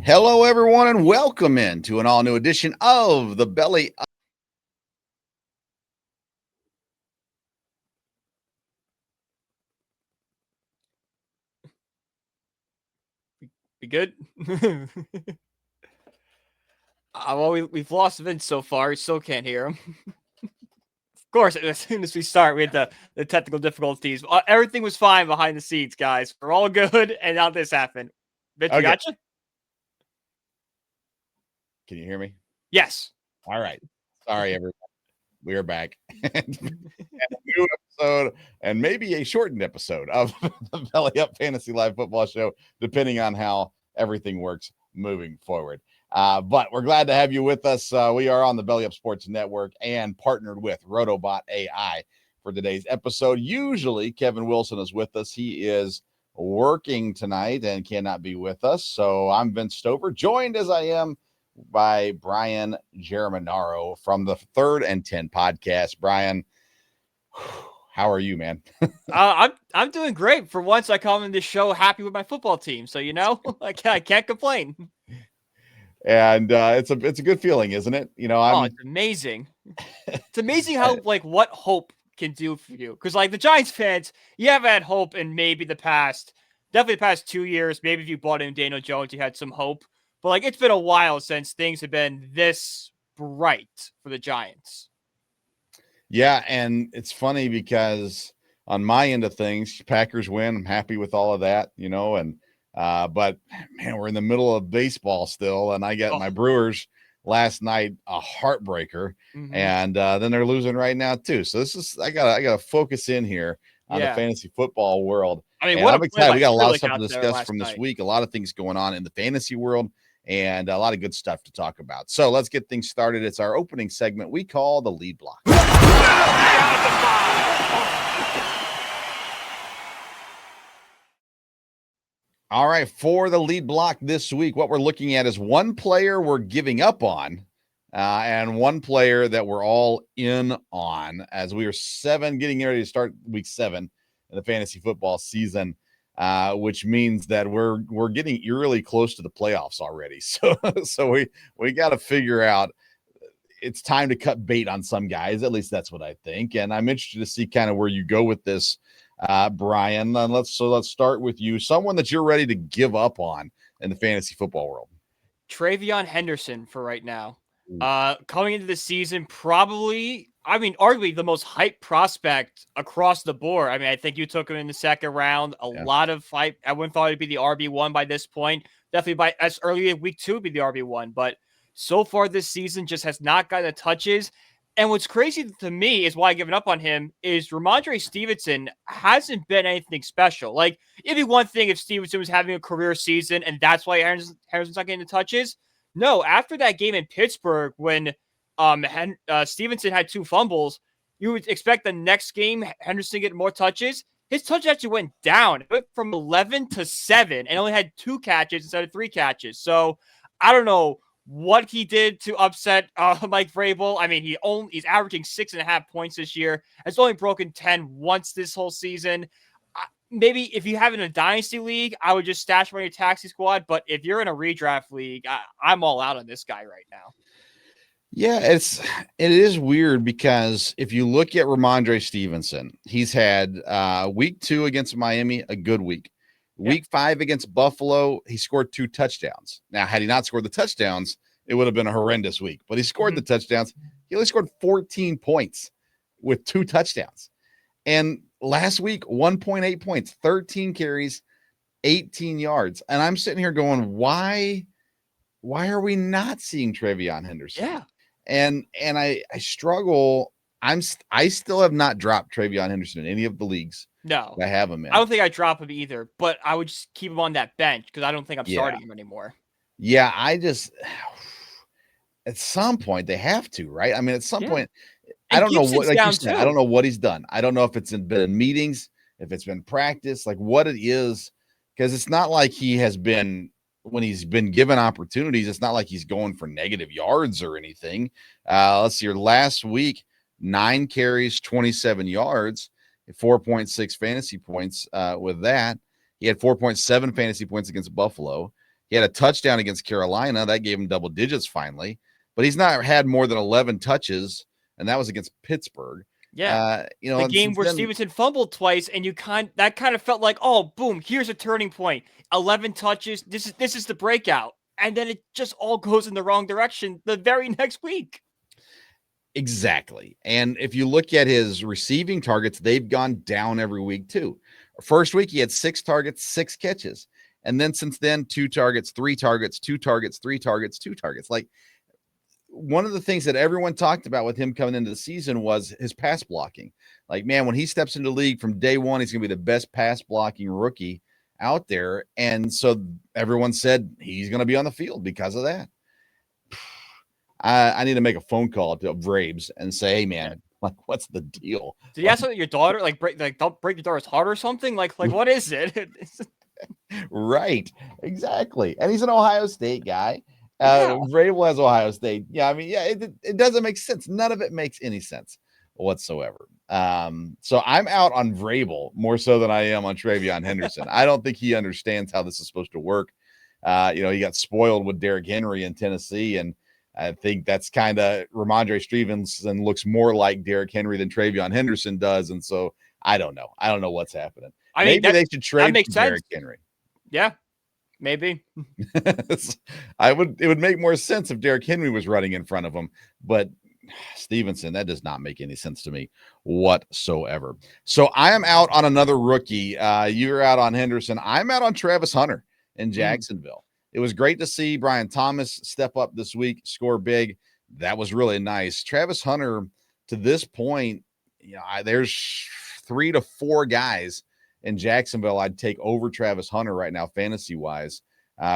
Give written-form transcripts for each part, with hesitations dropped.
Hello, everyone, and welcome in to an all-new edition of the Belly Up. We good? Well, we've lost Vince so far. We still can't hear him. Of course, as soon as we start, we had the technical difficulties. Everything was fine behind the scenes, guys. We're all good, and now this happened. Vince, we Okay. got you? Can you hear me? Yes. All right. Sorry, everybody. We are back. And a new episode, and maybe a shortened episode of the Belly Up Fantasy Live Football Show, depending on how everything works moving forward. But we're glad to have you with us. We are on the Belly Up Sports Network and partnered with RotobotAi for today's episode. Usually, Kevin Wilson is with us. He is working tonight and cannot be with us. So I'm Vince Stover, joined as I am by Brian Germanaro from the 3rd and 10 podcast. Brian, how are you, man? I'm doing great. For once, I come in this show happy with my football team. So I can't complain. And it's a good feeling, isn't it? It's amazing. It's amazing how what hope can do for you. Because the Giants fans, you have had hope in maybe definitely the past 2 years. Maybe if you bought in Daniel Jones, you had some hope. But it's been a while since things have been this bright for the Giants. Yeah, and it's funny because on my end of things, Packers win. I'm happy with all of that, but man, we're in the middle of baseball still, and I got my Brewers last night, a heartbreaker, and then they're losing right now too. So I gotta focus in here on the fantasy football world. I mean, and I'm excited. We got a lot of stuff to discuss from this week. A lot of things going on in the fantasy world, and a lot of good stuff to talk about. So let's get things started. It's our opening segment we call the lead block. All right, for the lead block this week, what we're looking at is one player we're giving up on and one player that we're all in on as we are getting ready to start week 7 in the fantasy football season, which means that we're getting eerily close to the playoffs already. So we got to figure out it's time to cut bait on some guys. At least that's what I think. And I'm interested to see kind of where you go with this, Brian. And let's start with you. Someone that you're ready to give up on in the fantasy football world. Travion Henderson for right now. Coming into the season, arguably the most hyped prospect across the board. I think you took him in the second round. A lot of hype. I wouldn't thought he'd be the RB1 by this point. Definitely by as early as week 2 be the RB1. But so far this season just has not gotten the touches. And what's crazy to me is why I've given up on him is Ramondre Stevenson hasn't been anything special. It'd be one thing if Stevenson was having a career season and that's why Henderson's not getting the touches. No, after that game in Pittsburgh when Stevenson had 2 fumbles, you would expect the next game Henderson to get more touches. His touch actually went down. It went from 11 to 7 and only had 2 catches instead of 3 catches. So I don't know what he did to upset Mike Vrabel. He's averaging 6.5 points this year. It's only broken 10 once this whole season. Maybe if you have in a dynasty league, I would just stash him on your taxi squad. But if you're in a redraft league, I'm all out on this guy right now. Yeah, it is weird because if you look at Ramondre Stevenson, he's had week 2 against Miami, a good week. Week 5 against Buffalo, he scored 2 touchdowns. Now, had he not scored the touchdowns, it would have been a horrendous week. But he scored the touchdowns. He only scored 14 points with 2 touchdowns. And last week, 1.8 points, 13 carries, 18 yards. And I'm sitting here going, why are we not seeing Travion Henderson? Yeah. And I struggle. I still have not dropped Travion Henderson in any of the leagues. No, I have him in. I don't think I drop him either, but I would just keep him on that bench because I don't think I'm starting him anymore. Yeah, at some point they have to, right? At some point, I don't know what, like you said, I don't know what he's done. I don't know if it's been meetings, if it's been practice, like what it is, because it's not like he has been, when he's been given opportunities, it's not like he's going for negative yards or anything. Let's see, last week, 9 carries, 27 yards. 4.6 fantasy points with that. He had 4.7 fantasy points against Buffalo. He had a touchdown against Carolina. That gave him double digits finally. But he's not had more than 11 touches, and that was against Pittsburgh. Yeah. The And game where Stevenson fumbled twice, and that kind of felt like, oh, boom, here's a turning point. 11 touches. This is the breakout. And then it just all goes in the wrong direction the very next week. Exactly. And if you look at his receiving targets, they've gone down every week too. First week, he had 6 targets, 6 catches. And then since then, 2 targets, 3 targets, 2 targets, 3 targets, 2 targets. Like, one of the things that everyone talked about with him coming into the season was his pass blocking. Like, man, when he steps into the league from day one, he's going to be the best pass blocking rookie out there. And so everyone said he's going to be on the field because of that. I need to make a phone call to Vrabes and say, hey, man, like, what's the deal? Did you ask your daughter, don't break your daughter's heart or something? Like what is it? Right. Exactly. And he's an Ohio State guy. Vrabel has Ohio State. Yeah, I mean, yeah, it doesn't make sense. None of it makes any sense whatsoever. So I'm out on Vrabel more so than I am on Travion Henderson. I don't think he understands how this is supposed to work. He got spoiled with Derrick Henry in Tennessee, and I think that's kind of Ramondre Stevenson looks more like Derrick Henry than Travion Henderson does. And so I don't know. I don't know what's happening. Maybe they should trade Derrick Henry. Yeah, maybe. It would make more sense if Derrick Henry was running in front of him, but Stevenson, that does not make any sense to me whatsoever. So I am out on another rookie. You're out on Henderson. I'm out on Travis Hunter in Jacksonville. It was great to see Brian Thomas step up this week, score big. That was really nice. Travis Hunter, to this point, there's 3 to 4 guys in Jacksonville I'd take over Travis Hunter right now, fantasy-wise,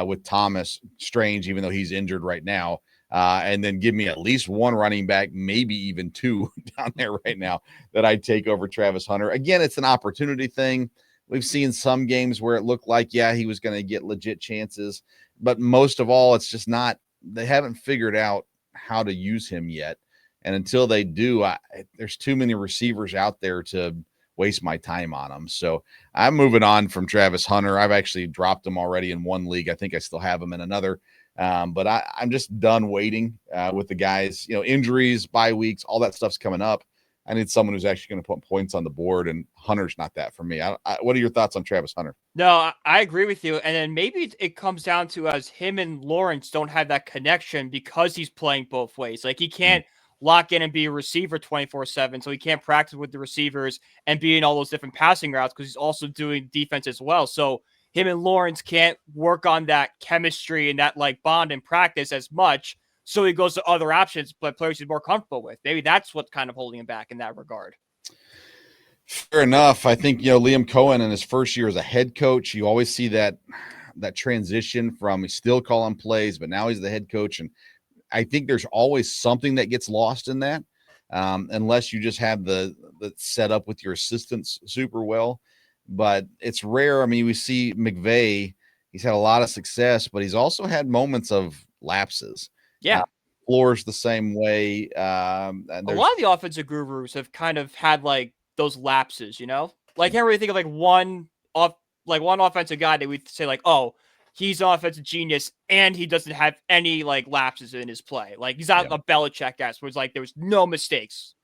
with Thomas Strange, even though he's injured right now. And then give me at least 1 running back, maybe even 2 down there right now that I'd take over Travis Hunter. Again, it's an opportunity thing. We've seen some games where it looked like, he was going to get legit chances. But most of all, it's just not – they haven't figured out how to use him yet. And until they do, there's too many receivers out there to waste my time on them. So I'm moving on from Travis Hunter. I've actually dropped him already in 1 league. I think I still have him in another. But I'm just done waiting with the guys. Injuries, bye weeks, all that stuff's coming up. I need someone who's actually going to put points on the board, and Hunter's not that for me. What are your thoughts on Travis Hunter? No, I agree with you. And then maybe it comes down to as him and Lawrence don't have that connection because he's playing both ways. Like he can't lock in and be a receiver 24/7. So he can't practice with the receivers and be in all those different passing routes because he's also doing defense as well. So him and Lawrence can't work on that chemistry and that bond in practice as much. So he goes to other options, but players he's more comfortable with. Maybe that's what's kind of holding him back in that regard. Fair enough. I think, Liam Cohen in his first year as a head coach, you always see that transition from he's still calling plays, but now he's the head coach. And I think there's always something that gets lost in that, unless you just have the set up with your assistants super well. But it's rare. I mean, we see McVay, he's had a lot of success, but he's also had moments of lapses. Yeah. Floor's the same way. And a lot of the offensive gurus have kind of had those lapses, I can't really think of one offensive guy that we'd say oh, he's an offensive genius and he doesn't have any lapses in his play. He's not a Belichick-esque where it's there was no mistakes.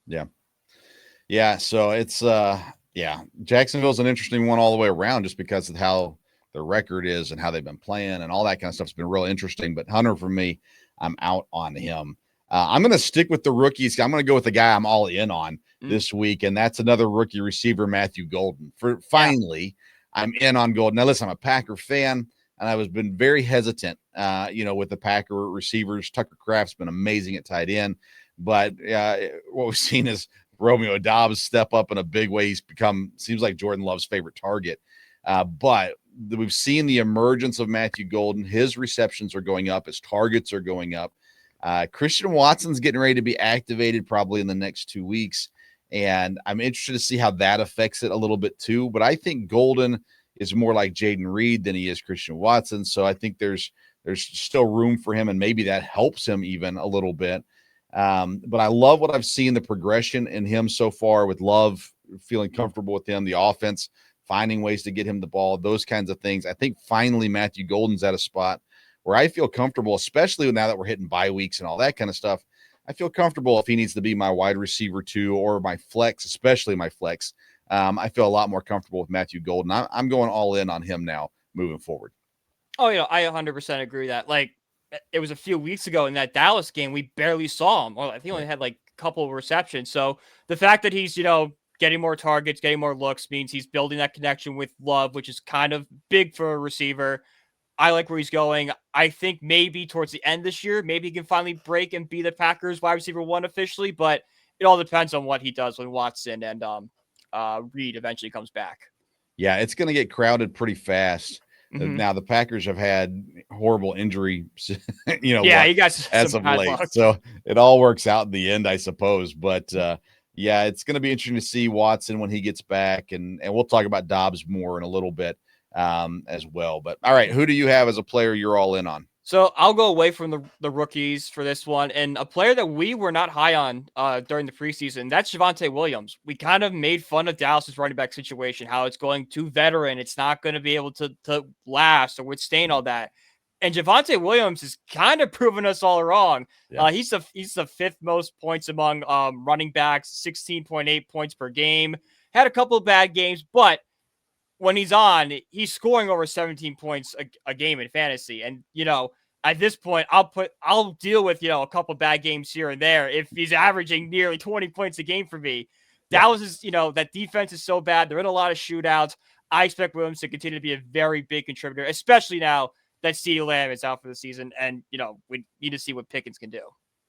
Yeah. Yeah. So it's Jacksonville's an interesting one all the way around just because of how their record is and how they've been playing and all that kind of stuff's been real interesting. But Hunter, for me, I'm out on him. I'm going to stick with the rookies. I'm going to go with the guy I'm all in on this week, and that's another rookie receiver, Matthew Golden. Finally, I'm in on Golden. Now, listen, I'm a Packer fan, and I was been very hesitant, with the Packer receivers. Tucker Kraft's been amazing at tight end, but what we've seen is Romeo Dobbs step up in a big way. He's seems like Jordan Love's favorite target. But we've seen the emergence of Matthew Golden. His receptions are going up. His targets are going up. Christian Watson's getting ready to be activated probably in the next 2 weeks. And I'm interested to see how that affects it a little bit too. But I think Golden is more like Jaden Reed than he is Christian Watson. So I think there's still room for him, and maybe that helps him even a little bit. But I love what I've seen, the progression in him so far with Love, feeling comfortable with him, the offense finding ways to get him the ball, those kinds of things. I think finally Matthew Golden's at a spot where I feel comfortable, especially now that we're hitting bye weeks and all that kind of stuff. I feel comfortable if he needs to be my wide receiver 2 or my flex, especially my flex. I feel a lot more comfortable with Matthew Golden. I'm going all in on him now moving forward. Oh, I 100% agree with that. Like, it was a few weeks ago in that Dallas game, we barely saw him. Well, I think he only had like a couple of receptions. So the fact that he's, getting more targets, getting more looks means he's building that connection with Love, which is kind of big for a receiver. I like where he's going. I think maybe towards the end this year, maybe he can finally break and be the Packers wide receiver 1 officially, but it all depends on what he does when Watson and Reed eventually comes back. Yeah, it's going to get crowded pretty fast. Mm-hmm. Now the Packers have had horrible injury, Yeah, you guys as some of bad late. luck. So it all works out in the end, I suppose. But yeah, it's going to be interesting to see Watson when he gets back, and we'll talk about Dobbs more in a little bit as well. But all right, who do you have as a player you're all in on? So I'll go away from the rookies for this one. And a player that we were not high on during the preseason, that's Javonte Williams. We kind of made fun of Dallas's running back situation, how it's going too veteran. It's not going to be able to last or withstand all that. And Javonte Williams has kind of proven us all wrong. Yeah. He's the 5th most points among running backs, 16.8 points per game. Had a couple of bad games, but when he's on, he's scoring over 17 points a game in fantasy. And, at this point, I'll deal with, a couple bad games here and there if he's averaging nearly 20 points a game for me. Dallas is, that defense is so bad. They're in a lot of shootouts. I expect Williams to continue to be a very big contributor, especially now that CeeDee Lamb is out for the season. And, we need to see what Pickens can do.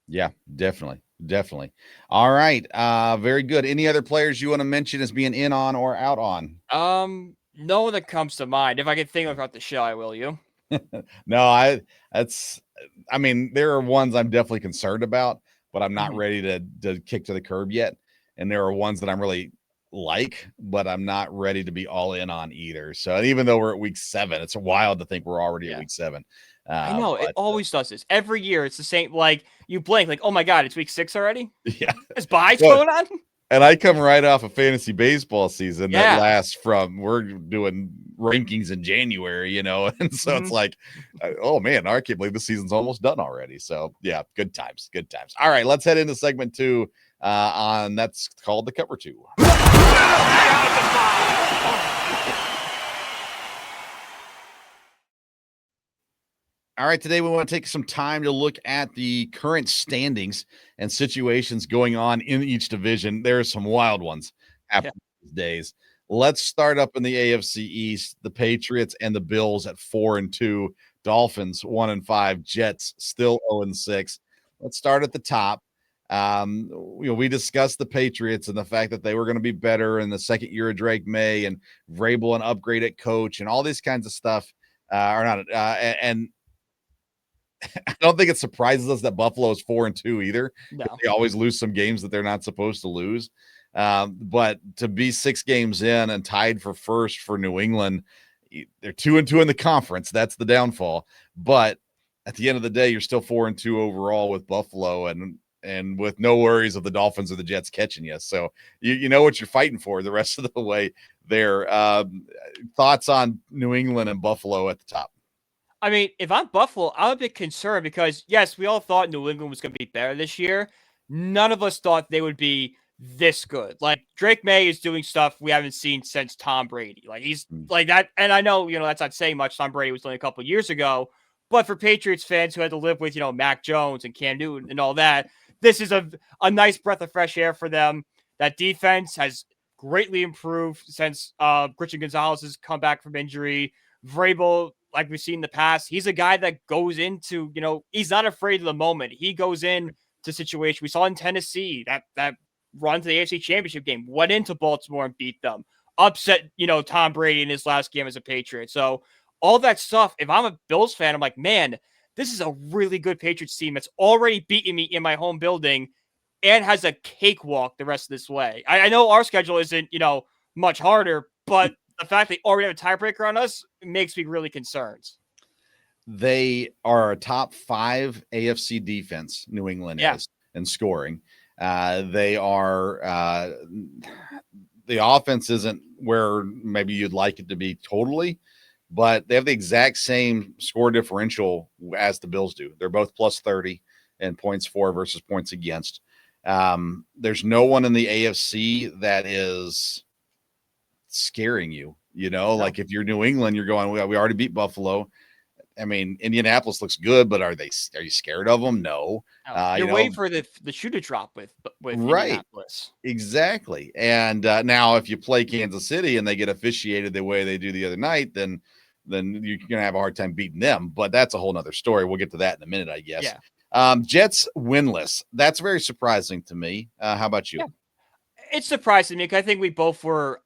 Yeah, definitely. Definitely. All right. Very good. Any other players you want to mention as being in on or out on? No one that comes to mind. If I can think about the show, I will. You? No, there are ones I'm definitely concerned about, but I'm not ready to kick to the curb yet. And there are ones that I'm really like, but I'm not ready to be all in on either. So even though we're at week 7, it's wild to think we're already at week 7. I know it always does this every year. It's the same. Like you blink, like, oh my god, it's week 6 already. Yeah, there's buys going on. And I come right off a fantasy baseball season that lasts we're doing rankings in January, and so it's like, oh man, I can't believe the season's almost done already. So yeah, good times. All right, let's head into segment 2 on that's called the cover 2. All right, today we want to take some time to look at the current standings and situations going on in each division. There are some wild ones happening these days. Let's start up in the AFC East. The Patriots and the Bills at 4-2, Dolphins 1-5, Jets still 0-6. Let's start at the top. We discussed the Patriots and the fact that they were going to be better in the second year of Drake May and Vrabel an upgrade at coach and all these kinds of stuff. And I don't think it surprises us that Buffalo is 4-2 either. No. They always lose some games that they're not supposed to lose. But to be 6 games in and tied for first for New England, they're 2-2 in the conference. That's the downfall. But at the end of the day, you're still 4-2 overall with Buffalo and with no worries of the Dolphins or the Jets catching you. So you know what you're fighting for the rest of the way there. Thoughts on New England and Buffalo at the top? I mean, if I'm Buffalo, I'm a bit concerned because, yes, we all thought New England was going to be better this year. None of us thought they would be this good. Like, Drake May is doing stuff we haven't seen since Tom Brady. Like, he's like that. And I know, that's not saying much. Tom Brady was only a couple of years ago. But for Patriots fans who had to live with, Mac Jones and Cam Newton and all that, this is a nice breath of fresh air for them. That defense has greatly improved since Christian Gonzalez has come back from injury. Vrabel, like we've seen in the past, he's a guy that goes into, he's not afraid of the moment. He goes in to situation. We saw in Tennessee that run to the AFC Championship game, went into Baltimore and beat them, upset, Tom Brady in his last game as a Patriot. So all that stuff, if I'm a Bills fan, I'm like, man, this is a really good Patriots team that's already beaten me in my home building and has a cakewalk the rest of this way. I know our schedule isn't, much harder, but the fact they already have a tiebreaker on us makes me really concerned. They are a top 5 AFC defense, New England is, in scoring. They are the offense isn't where maybe you'd like it to be totally, but they have the exact same score differential as the Bills do. They're both plus 30 in points for versus points against. There's no one in the AFC that is scaring you. No. Like if you're New England, you're going, we already beat Buffalo. I mean, Indianapolis looks good, but are you scared of them? No. You're waiting for the shoe to drop with right. Indianapolis. Exactly. And now if you play Kansas City and they get officiated the way they do the other night, then you're going to have a hard time beating them. But that's a whole nother story. We'll get to that in a minute, I guess. Yeah. Jets winless. That's very surprising to me. How about you? Yeah. It's surprising me because I think we both were.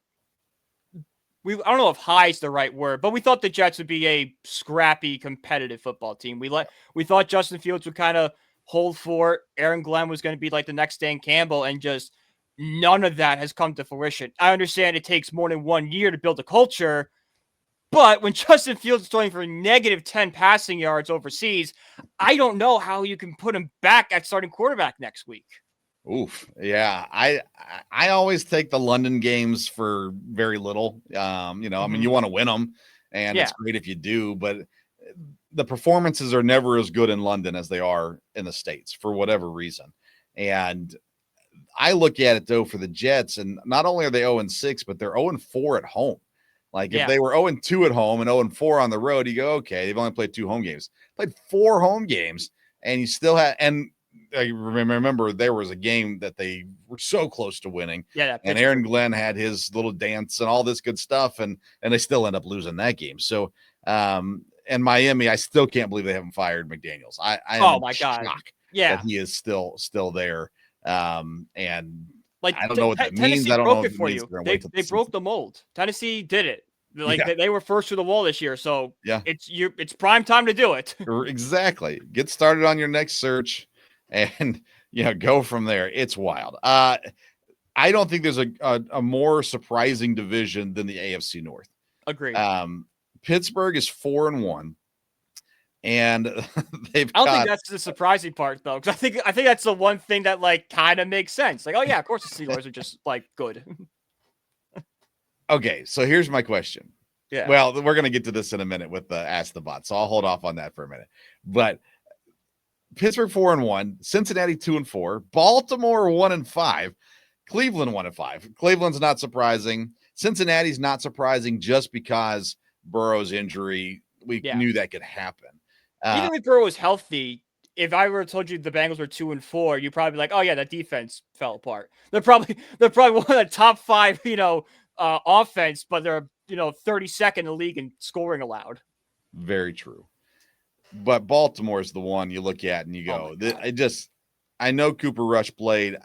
I don't know if high is the right word, but we thought the Jets would be a scrappy, competitive football team. We thought Justin Fields would kind of hold fort. Aaron Glenn was going to be like the next Dan Campbell, and just none of that has come to fruition. I understand it takes more than 1 year to build a culture, but when Justin Fields is throwing for negative 10 passing yards overseas, I don't know how you can put him back at starting quarterback next week. Oof. Yeah. I always take the London games for very little. I mean, you want to win them, and it's great if you do, but the performances are never as good in London as they are in the States for whatever reason. And I look at it though for the Jets, and not only are they 0-6, but they're 0-4 at home. Like if they were 0-2 at home and 0-4 on the road, you go, okay, they've only played 2 home games. Played 4 home games, and you still have, and I remember there was a game that they were so close to winning. Yeah, and Aaron Glenn had his little dance and all this good stuff, and they still end up losing that game. So, and Miami, I still can't believe they haven't fired McDaniels. I am shocked that he is still there. And like I don't know what that means. Tennessee I don't broke know it for you. They broke the mold. Tennessee did it. Like they were first to the wall this year, so it's prime time to do it. Exactly. Get started on your next search. And go from there. It's wild. I don't think there's a more surprising division than the AFC North. Agreed. Pittsburgh is 4-1, and they've. I don't think that's the surprising part though, because I think that's the one thing that like kind of makes sense. Like, oh yeah, of course the Steelers are just like good. Okay, so here's my question. Yeah. Well, we're gonna get to this in a minute with the Ask the Bot, so I'll hold off on that for a minute. But Pittsburgh 4-1, Cincinnati 2-4, Baltimore 1-5, Cleveland 1-5. Cleveland's not surprising. Cincinnati's not surprising just because Burrow's injury. We knew that could happen. Even if Burrow was healthy, if I were told you the Bengals were 2-4, you'd probably be like, oh yeah, that defense fell apart. They're probably one of the top 5, offense, but they're 32nd in the league in scoring allowed. Very true. But Baltimore is the one you look at and you go, I know Cooper Rush played.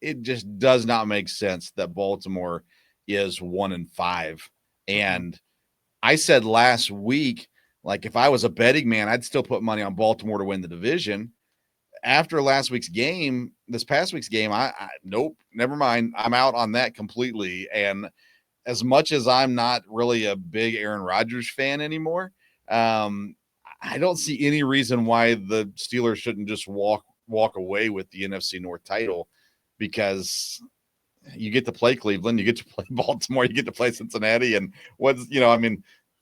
It just does not make sense that Baltimore is 1-5. And I said last week, like if I was a betting man, I'd still put money on Baltimore to win the division. After this past week's game, I nope, never mind. I'm out on that completely. And as much as I'm not really a big Aaron Rodgers fan anymore, I don't see any reason why the Steelers shouldn't just walk away with the NFC North title, because you get to play Cleveland, you get to play Baltimore, you get to play Cincinnati, and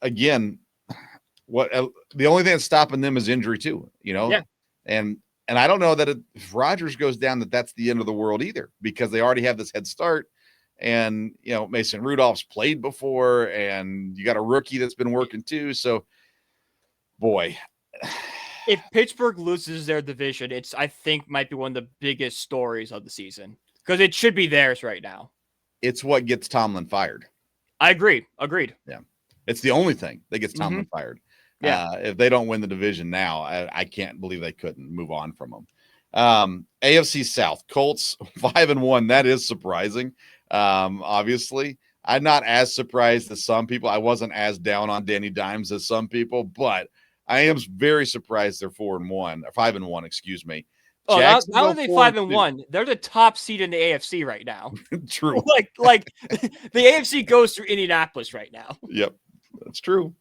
again, the only thing that's stopping them is injury too, and I don't know that if Rodgers goes down, that's the end of the world either, because they already have this head start, and Mason Rudolph's played before, and you got a rookie that's been working too, so. Boy, if Pittsburgh loses their division, I think might be one of the biggest stories of the season, because it should be theirs right now. It's what gets Tomlin fired. I agree. Agreed. Yeah. It's the only thing that gets Tomlin fired. Yeah. If they don't win the division now, I can't believe they couldn't move on from them. AFC South, Colts 5-1. That is surprising. Obviously, I'm not as surprised as some people. I wasn't as down on Danny Dimes as some people, but I am very surprised they're 5-1, excuse me. Oh, not only 5-1, they're the top seed in the AFC right now. True. Like the AFC goes through Indianapolis right now. Yep, that's true.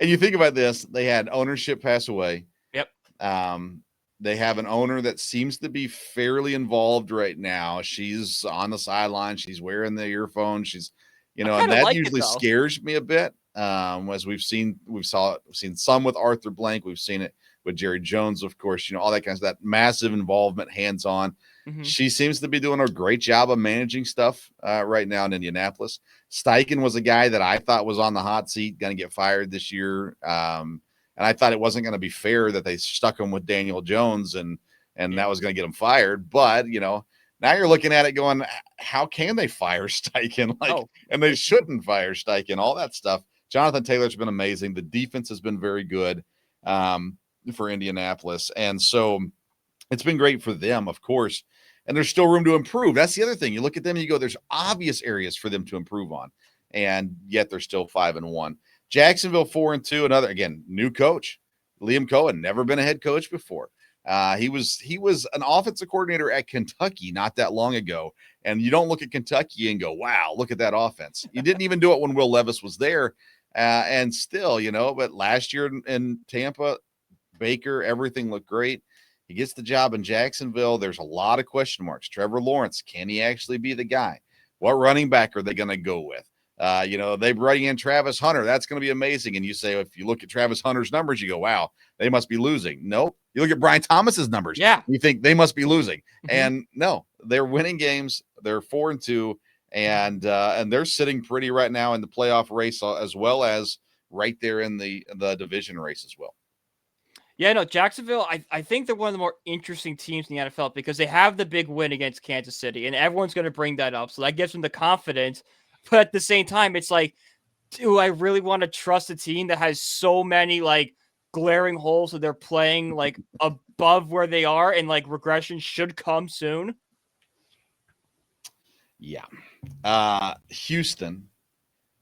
And you think about this, they had ownership pass away. Yep. They have an owner that seems to be fairly involved right now. She's on the sideline. She's wearing the earphones. She's, I and kinda that like it, usually though. scares me a bit. As we've seen some with Arthur Blank. We've seen it with Jerry Jones, of course, all that kinds of that massive involvement, hands-on. Mhm. She seems to be doing a great job of managing stuff right now in Indianapolis. Steichen was a guy that I thought was on the hot seat, going to get fired this year. And I thought it wasn't going to be fair that they stuck him with Daniel Jones and that was going to get him fired. But, now you're looking at it going, how can they fire Steichen? And they shouldn't fire Steichen, all that stuff. Jonathan Taylor's been amazing. The defense has been very good for Indianapolis. And so it's been great for them, of course. And there's still room to improve. That's the other thing. You look at them and you go, there's obvious areas for them to improve on. And yet they're still 5-1. Jacksonville 4-2. Another, again, new coach. Liam Cohen, never been a head coach before. He was an offensive coordinator at Kentucky not that long ago. And you don't look at Kentucky and go, wow, look at that offense. You didn't even do it when Will Levis was there. And still, but last year in Tampa, Baker, everything looked great. He gets the job in Jacksonville. There's a lot of question marks. Trevor Lawrence, can he actually be the guy? What running back are they going to go with? They bring in Travis Hunter. That's going to be amazing. And you say, if you look at Travis Hunter's numbers, you go, wow, they must be losing. No, you look at Brian Thomas's numbers. Yeah. You think they must be losing. And no, they're winning games. They're 4-2 and they're sitting pretty right now in the playoff race, as well as right there in the division race as well. Yeah, no, Jacksonville, I think they're one of the more interesting teams in the NFL because they have the big win against Kansas City, and everyone's going to bring that up. So that gives them the confidence. But at the same time, it's like, do I really want to trust a team that has so many glaring holes that they're playing above where they are and regression should come soon? Yeah. Houston,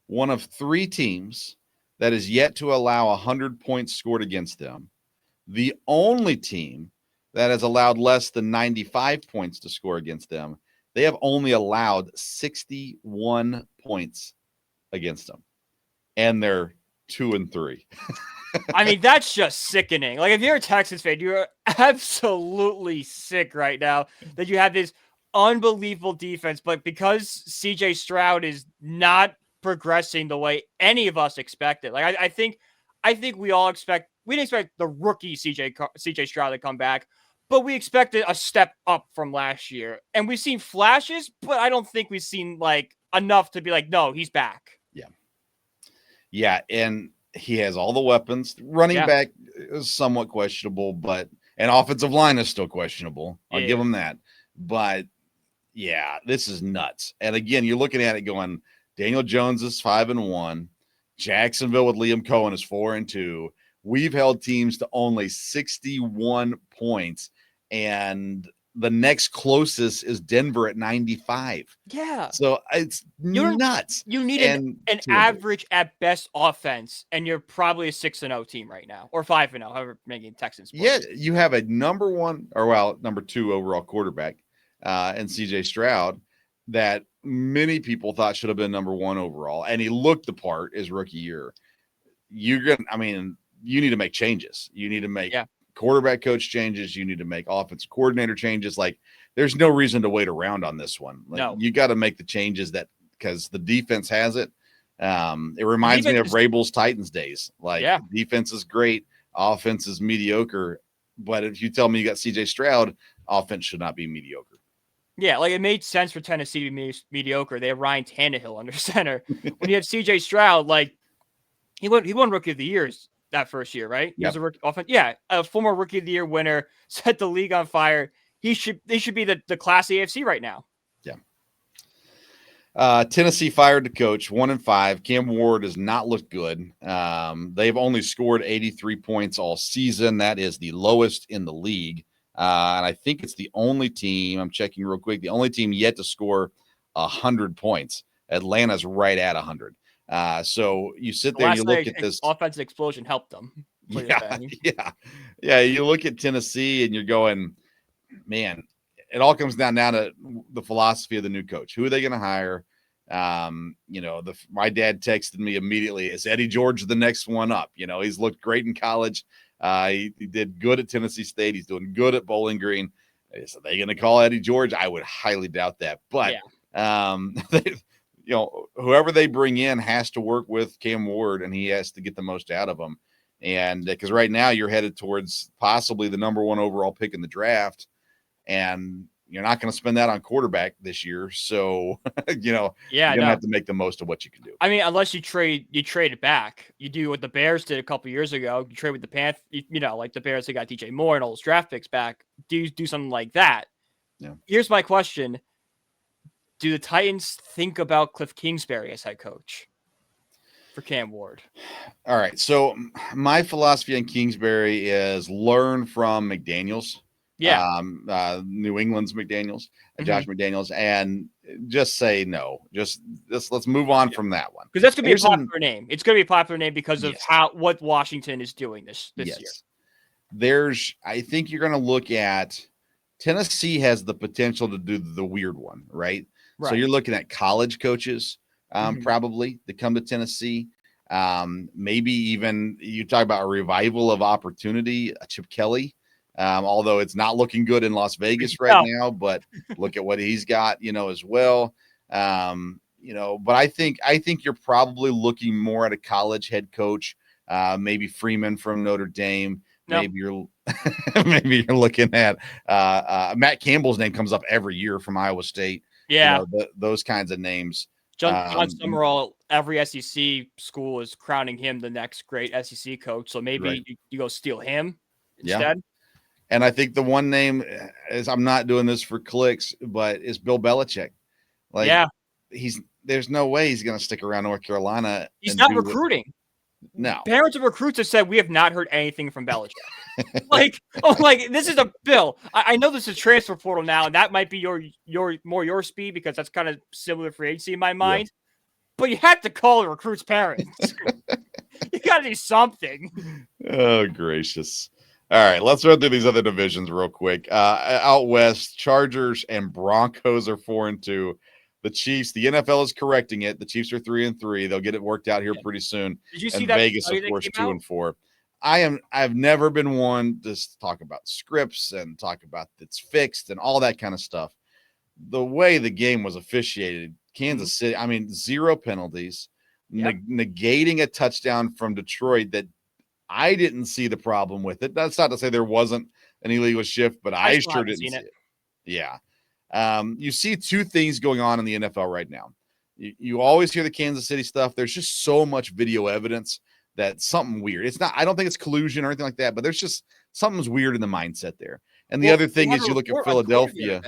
one of 3 teams that is yet to allow 100 points scored against them. The only team that has allowed less than 95 points to score against them, they have only allowed 61 points against them. And they're 2-3. I mean, that's just sickening. If you're a Texans fan, you're absolutely sick right now that you have this unbelievable defense. But because CJ Stroud is not progressing the way any of us expected, I think we all we didn't expect the rookie CJ Stroud to come back, but we expected a step up from last year. And we've seen flashes, but I don't think we've seen enough to be no, he's back. Yeah. And he has all the weapons. Running back is somewhat questionable, and offensive line is still questionable. I'll give him that. But yeah, this is nuts. And again, you're looking at it going, Daniel Jones is 5-1. Jacksonville with Liam Cohen is 4-2. We've held teams to only 61 points, and the next closest is Denver at 95. Yeah. So it's nuts. You need an average at best offense, and you're probably a 6-0 team right now, or 5-0, however many Texans. Yeah, you have a number 2 overall quarterback, and CJ Stroud, that many people thought should have been number 1 overall, and he looked the part his rookie year. You need to make changes. You need to make quarterback coach changes. You need to make offensive coordinator changes. There's no reason to wait around on this one. No. You got to make the changes because the defense has it. It reminds me of Rabel's Titans days. Defense is great, offense is mediocre. But if you tell me you got CJ Stroud, offense should not be mediocre. Yeah, it made sense for Tennessee to be mediocre. They have Ryan Tannehill under center. When you have CJ Stroud, he won Rookie of the Year that first year, right? He was a rookie offense. Yeah, a former Rookie of the Year winner, set the league on fire. They should be the class AFC right now. Yeah. Tennessee fired the coach, 1-5. Cam Ward does not look good. They've only scored 83 points all season. That is the lowest in the league. And I think it's the only team, I'm checking real quick, the only team yet to score 100 points. Atlanta's right at 100. So you sit there and you look at this offensive explosion helped them. Yeah. You look at Tennessee and you're going, man, it all comes down to the philosophy of the new coach. Who are they going to hire? My dad texted me immediately, is Eddie George the next one up? He's looked great in college. He did good at Tennessee State. He's doing good at Bowling Green. Is they going to call Eddie George? I would highly doubt that. But, whoever they bring in has to work with Cam Ward, and he has to get the most out of them. And because right now you're headed towards possibly the number 1 overall pick in the draft, and you're not going to spend that on quarterback this year. So, you're going to have to make the most of what you can do. I mean, unless you trade it back. You do what the Bears did a couple years ago. You trade with the Panthers, like the Bears, they got DJ Moore and all those draft picks back. Do something like that. Yeah. Here's my question. Do the Titans think about Cliff Kingsbury as head coach for Cam Ward? All right. So my philosophy on Kingsbury is learn from McDaniels. Yeah. New England's McDaniels, Josh McDaniels, and just say no. Just let's move on from that one. Because that's going to be a popular name. It's going to be a popular name because of what Washington is doing this year. I think you're going to look at Tennessee has the potential to do the weird one, right? So you're looking at college coaches probably to come to Tennessee. Maybe even you talk about a revival of opportunity, Chip Kelly. Although it's not looking good in Las Vegas right now, but look at what he's got, as well. But I think you're probably looking more at a college head coach, maybe Freeman from Notre Dame. Maybe you're looking at Matt Campbell's name comes up every year from Iowa State. Yeah, those kinds of names. John Summerall, every SEC school is crowning him the next great SEC coach. So maybe you go steal him instead. Yeah. And I think the one name is, I'm not doing this for clicks, but is Bill Belichick. There's no way he's going to stick around North Carolina. He's not recruiting. No. Parents of recruits have said we have not heard anything from Belichick. This is a Bill. I know this is transfer portal now, and that might be your speed because that's kind of similar free agency in my mind. Yeah. But you have to call the recruits' parents. You got to do something. Oh, gracious. All right, let's run through these other divisions real quick. Out west, Chargers and Broncos are 4-2. The Chiefs, the NFL is correcting it. The Chiefs are 3-3. They'll get it worked out here pretty soon. Did you see and that? Vegas, of course, 2-4. I've never been one to talk about scripts and talk about it's fixed and all that kind of stuff. The way the game was officiated, Kansas City, 0 penalties, negating a touchdown from Detroit that I didn't see the problem with it. That's not to say there wasn't an illegal shift, but I sure didn't see it. Yeah. You see two things going on in the NFL right now. You always hear the Kansas City stuff. There's just so much video evidence that something weird. It's not, I don't think it's collusion or anything like that, but there's just something's weird in the mindset there. And the other thing is you look at Philadelphia.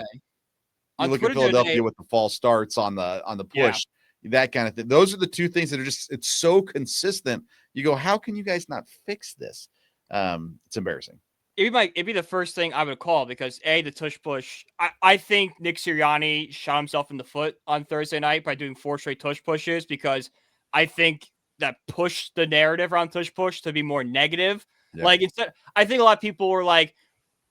You look at Philadelphia with the false starts on the push, that kind of thing. Those are the two things that are just, it's so consistent. You go, how can you guys not fix this? It's embarrassing. It'd be the first thing I would call because the tush push. I think Nick Sirianni shot himself in the foot on Thursday night by doing 4 straight tush pushes because I think that pushed the narrative around tush push to be more negative. Yeah. Like instead, I think a lot of people were like,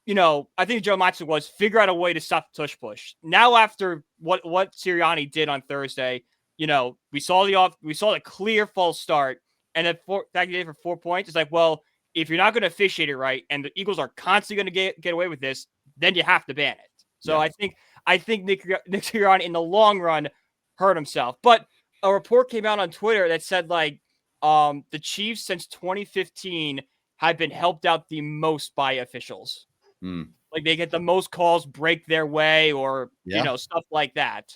I think Joe Matson was figure out a way to stop the tush push. Now after what Sirianni did on Thursday, we saw the clear false start. And then that did for 4 points. It's like, well, if you're not going to officiate it right, and the Eagles are constantly going to get away with this, then you have to ban it. So I think Nick Sirianni in the long run hurt himself. But a report came out on Twitter that said the Chiefs since 2015 have been helped out the most by officials. Like they get the most calls break their way or stuff like that.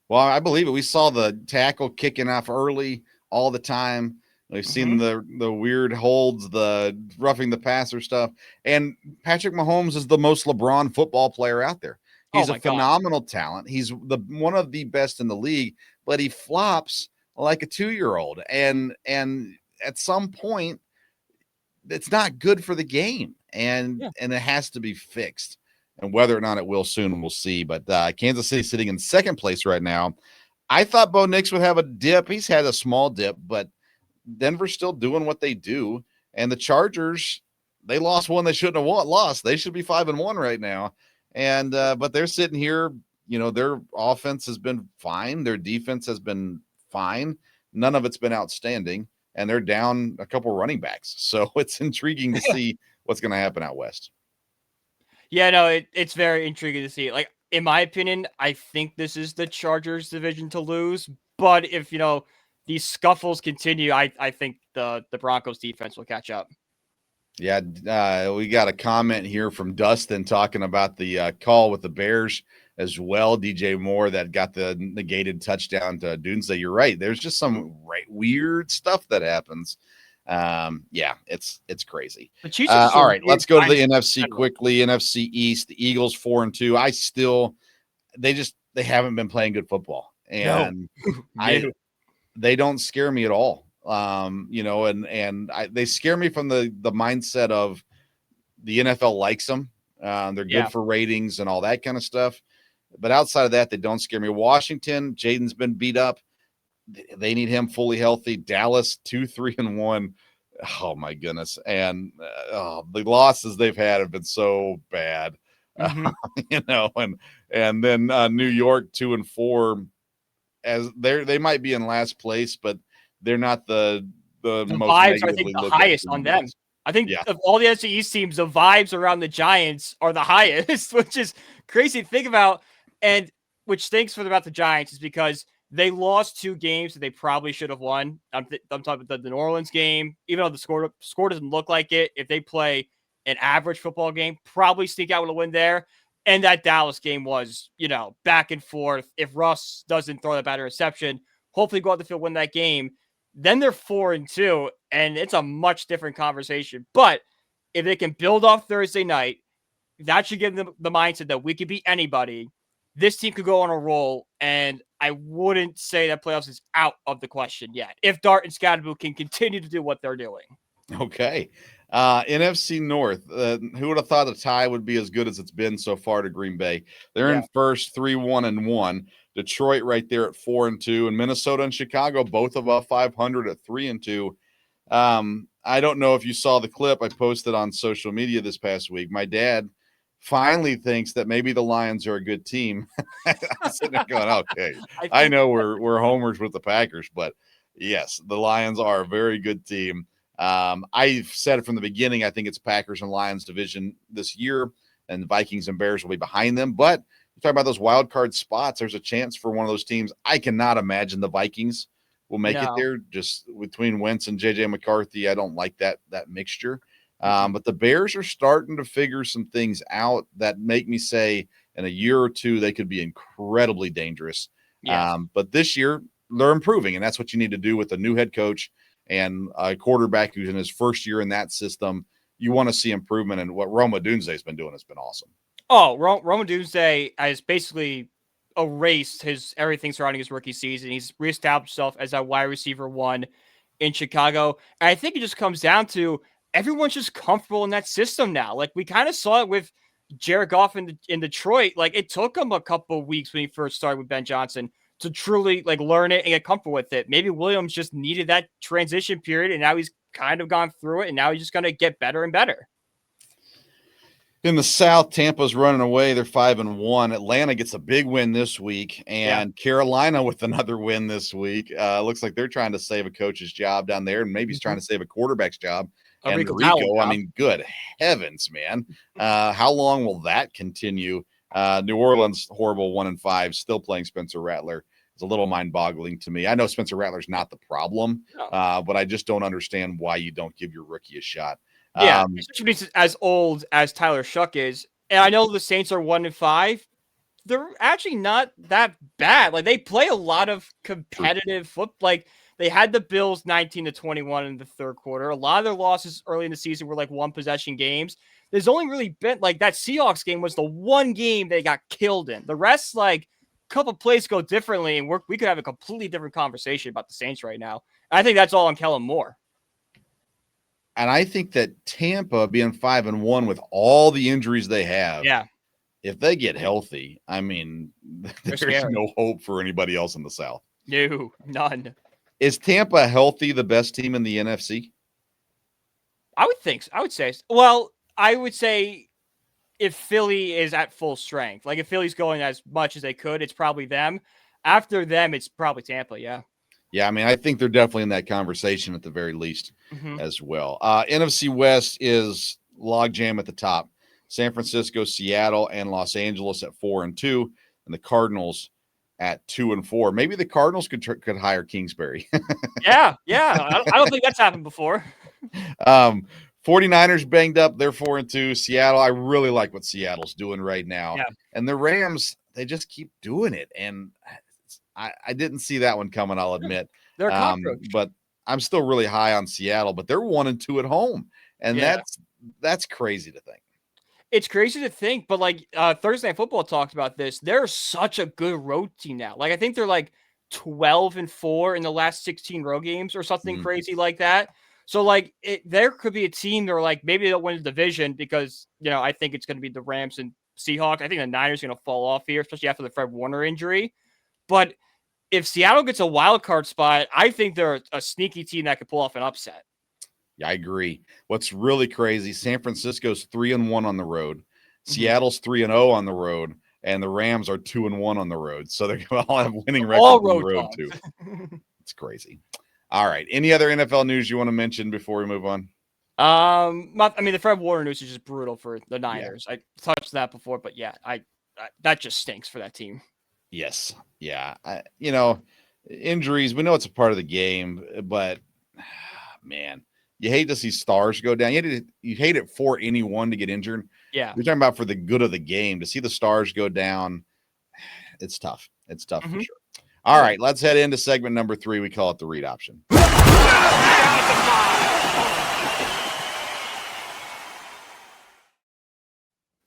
Well, I believe it. We saw the tackle kicking off early all the time. We've seen the weird holds, the roughing the passer stuff. And Patrick Mahomes is the most LeBron football player out there. He's a phenomenal talent. He's one of the best in the league, but he flops like a 2-year-old. And at some point, it's not good for the game. And it has to be fixed. And whether or not it will soon, we'll see. But Kansas City sitting in second place right now. I thought Bo Nix would have a dip. He's had a small dip, but Denver's still doing what they do. And the Chargers, they lost one they shouldn't have lost. They should be 5-1 right now. And but they're sitting here, their offense has been fine. Their defense has been fine. None of it's been outstanding. and they're down a couple running backs. So it's intriguing to see what's going to happen out west. Yeah, no, it's very intriguing to see. Like, in my opinion, I think this is the Chargers division to lose. But if, these scuffles continue, I think the Broncos defense will catch up. Yeah, we got a comment here from Dustin talking about the call with the Bears as well. DJ Moore that got the negated touchdown to Doomsday. You're right. There's just some weird stuff that happens. Yeah, it's crazy. All right, let's go to the NFC quickly. NFC East, the Eagles 4-2. They haven't been playing good football, and No. they don't scare me at all. They scare me from the mindset of the NFL likes them. They're good for ratings and all that kind of stuff. But outside of that, they don't scare me. Washington, Jaden's been beat up. They need him fully healthy. Dallas 2-3-1. Oh my goodness. And the losses they've had have been so bad. Mm-hmm. And then New York 2-4, as they might be in last place, but they're not the most vibes, I think, the highest on them. I think of all the NFC East teams, the vibes around the Giants are the highest, which is crazy to think about. And which stinks about the Giants is because they lost 2 games that they probably should have won. I'm talking about the New Orleans game, even though the score doesn't look like it. If they play an average football game, probably sneak out with a win there. And that Dallas game was, back and forth. If Russ doesn't throw that bad interception, hopefully go out the field, win that game. Then they're 4-2, and it's a much different conversation. But if they can build off Thursday night, that should give them the mindset that we could beat anybody. This team could go on a roll, and I wouldn't say that playoffs is out of the question yet. If Dart and Scadaboo can continue to do what they're doing. Okay. NFC North, who would have thought a tie would be as good as it's been so far to Green Bay? They're in first, 3-1-1. Detroit right there at 4-2, and Minnesota and Chicago both above 500 at 3-2. I don't know if you saw the clip I posted on social media this past week. My dad finally thinks that maybe the Lions are a good team. I'm sitting there going, okay, I know we're homers with the Packers, but yes, the Lions are a very good team. I've said it from the beginning. I think it's Packers and Lions division this year, and the Vikings and Bears will be behind them. But you talk about those wild card spots. There's a chance for one of those teams. I cannot imagine the Vikings will make it there. Just between Wentz and JJ McCarthy, I don't like that mixture. But the Bears are starting to figure some things out that make me say in a year or two they could be incredibly dangerous. Yes. But this year they're improving, and that's what you need to do with a new head coach and a quarterback who's in his first year in that system. You want to see improvement, and what Roma Dunze's been doing has been awesome. Oh, Roma Dunze has basically erased everything surrounding his rookie season. He's reestablished himself as a wide receiver 1 in Chicago. And I think it just comes down to everyone's just comfortable in that system now. Like, we kind of saw it with Jared Goff in Detroit. Like, it took him a couple of weeks when he first started with Ben Johnson to truly learn it and get comfortable with it. Maybe Williams just needed that transition period, and now he's kind of gone through it, and now he's just going to get better and better. In the South, Tampa's running away. They're 5-1. Atlanta gets a big win this week, and Carolina with another win this week. Looks like they're trying to save a coach's job down there, and maybe he's trying to save a quarterback's job. And Rico, I mean, good heavens, man. How long will that continue? New Orleans, horrible 1-5, still playing Spencer Rattler. It's a little mind-boggling to me. I know Spencer Rattler's not the problem, but I just don't understand why you don't give your rookie a shot. Yeah, especially because as old as Tyler Shuck is. And I know the Saints are 1-5. They're actually not that bad. Like, they play a lot of competitive football. Like, they had the Bills 19-21 in the third quarter. A lot of their losses early in the season were one possession games. There's only really been that Seahawks game was the one game they got killed in. The rest, a couple plays go differently, and we could have a completely different conversation about the Saints right now. I think that's all on Kellen Moore. And I think that Tampa being 5-1 with all the injuries they have, if they get healthy, I mean, there's no hope for anybody else in the South. No, none. Is Tampa healthy the best team in the NFC? I would think so. I would say. Well, I would say if Philly is at full strength, if Philly's going as much as they could, it's probably them. After them, it's probably Tampa, yeah. Yeah, I mean, I think they're definitely in that conversation at the very least Mm-hmm. as well. NFC West is logjam at the top. San Francisco, Seattle, and Los Angeles at 4-2, and the Cardinals at 2-4. Maybe the Cardinals could hire Kingsbury. Yeah. I don't think that's happened before. 49ers banged up. They're 4-2. Seattle, I really like what Seattle's doing right now. Yeah. And the Rams, they just keep doing it. And I didn't see that one coming, I'll admit. They're a cockroach. But I'm still really high on Seattle, but they're 1-2 at home. And Yeah. that's crazy to think. It's crazy to think, but like Thursday Night Football talked about this. They're such a good road team now. Like I think they're like 12-4 in the last 16 road games or something crazy like that. So like there could be a team that are like maybe they'll win the division because I think it's going to be the Rams and Seahawks. I think the Niners are going to fall off here, especially after the Fred Warner injury. But if Seattle gets a wild card spot, I think they're a sneaky team that could pull off an upset. Yeah, I agree. What's really crazy, San Francisco's 3-1 on the road. Seattle's 3-0 on the road, and the Rams are 2-1 on the road. So they're going to all have winning records on the road too. It's crazy. All right. Any other NFL news you want to mention before we move on? The Fred Warner news is just brutal for the Niners. Yeah. I touched that before, but yeah, I that just stinks for that team. Yes. Yeah. Injuries, we know it's a part of the game, but man, you hate to see stars go down. You hate it for anyone to get injured. Yeah. You're talking about for the good of the game. To see the stars go down, it's tough. It's tough for sure. All right, let's head into segment number 3. We call it the read option.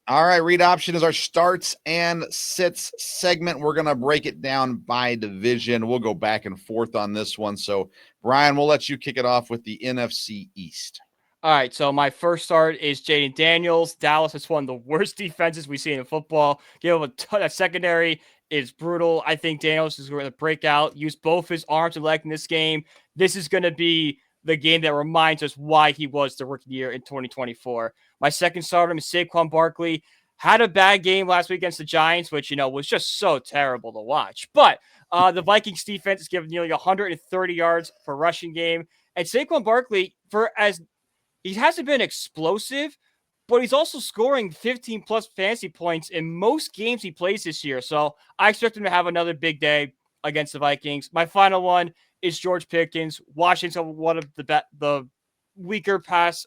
All right, read option is our starts and sits segment. We're going to break it down by division. We'll go back and forth on this one. So, Brian, we'll let you kick it off with the NFC East. All right, so my first start is Jaden Daniels. Dallas is one of the worst defenses we see in football. Give him a ton of secondary is brutal. I think Daniels is going to break out, use both his arms and legs in this game. This is going to be the game that reminds us why he was the rookie of the year in 2024. My second starter is Saquon Barkley. Had a bad game last week against the Giants, which, was just so terrible to watch. But the Vikings defense is giving nearly 130 yards per rushing game. And Saquon Barkley, he hasn't been explosive, but he's also scoring 15-plus fantasy points in most games he plays this year. So I expect him to have another big day against the Vikings. My final one is George Pickens. Washington, one of the weaker pass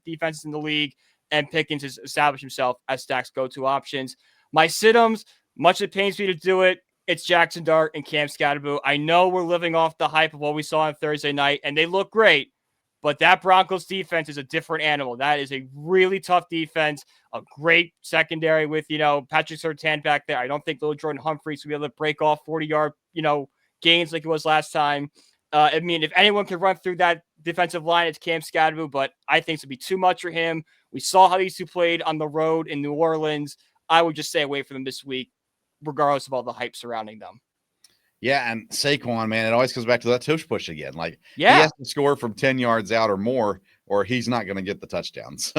defenses in the league, and Pickens has established himself as Stack's go-to options. My sit-ems, much it pains me to do it, it's Jackson Dart and Cam Scatterboo. I know we're living off the hype of what we saw on Thursday night, and they look great, but that Broncos defense is a different animal. That is a really tough defense, a great secondary with, Patrick Surtain back there. I don't think little Jordan Humphreys will be able to break off 40-yard, gains like it was last time. If anyone can run through that defensive line, it's Cam Scatterboo, but I think it's going to be too much for him. We saw how these two played on the road in New Orleans. I would just stay away from them this week, regardless of all the hype surrounding them. Yeah, and Saquon, man, it always comes back to that tush push again. He has to score from 10 yards out or more, or he's not going to get the touchdowns.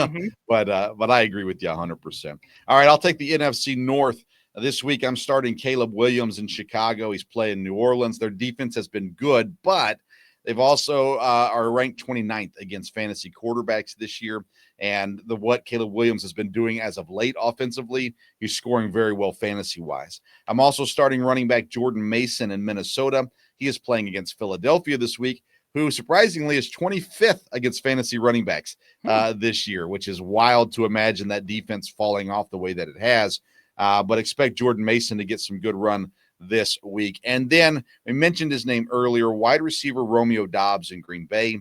But I agree with you 100%. All right, I'll take the NFC North. This week, I'm starting Caleb Williams in Chicago. He's playing New Orleans. Their defense has been good, but they've also are ranked 29th against fantasy quarterbacks this year. And what Caleb Williams has been doing as of late offensively, he's scoring very well fantasy-wise. I'm also starting running back Jordan Mason in Minnesota. He is playing against Philadelphia this week, who surprisingly is 25th against fantasy running backs this year, which is wild to imagine that defense falling off the way that it has. But expect Jordan Mason to get some good run this week. And then we mentioned his name earlier, wide receiver Romeo Doubs in Green Bay.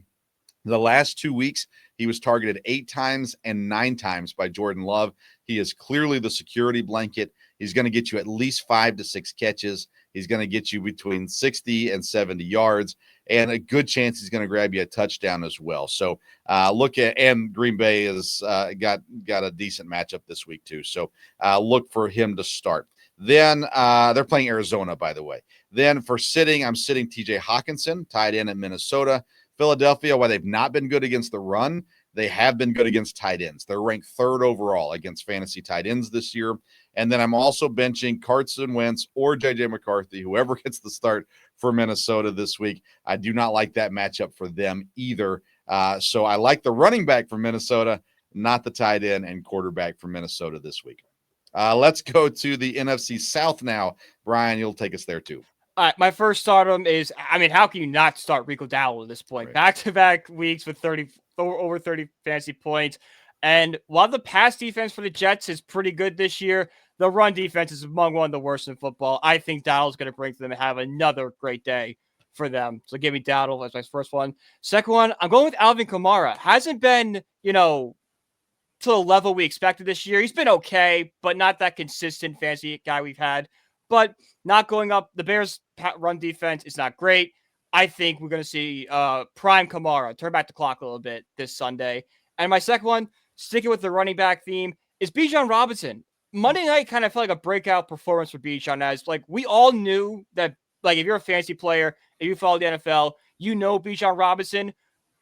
The last 2 weeks, he was targeted 8 times and 9 times by Jordan Love. He is clearly the security blanket. He's going to get you at least 5 to 6 catches. He's going to get you between 60 and 70 yards, and a good chance he's going to grab you a touchdown as well. So and Green Bay has got a decent matchup this week too. So look for him to start. Then they're playing Arizona, by the way. Then for sitting, I'm sitting TJ Hawkinson, tight end in Minnesota. Philadelphia, while they've not been good against the run, they have been good against tight ends. They're ranked 3rd overall against fantasy tight ends this year. And then I'm also benching Carson Wentz or J.J. McCarthy, whoever gets the start for Minnesota this week. I do not like that matchup for them either. So I like the running back from Minnesota, not the tight end and quarterback from Minnesota this week. Let's go to the NFC South now. Brian, you'll take us there too. All right, my first stardom is, I mean, how can you not start Rico Dowdle at this point? Right. Back-to-back weeks with over 30 fantasy points. And while the pass defense for the Jets is pretty good this year, the run defense is among one of the worst in football. I think Dowdle's going to bring them and have another great day for them. So give me Dowdle as my first one. Second one, I'm going with Alvin Kamara. Hasn't been, to the level we expected this year. He's been okay, but not that consistent fantasy guy we've had. But not going up. The Bears' run defense is not great. I think we're going to see prime Kamara turn back the clock a little bit this Sunday. And my second one, sticking with the running back theme, is Bijan Robinson. Monday night kind of felt like a breakout performance for Bijan, as like we all knew that, like, if you're a fantasy player, if you follow the NFL, you know Bijan Robinson.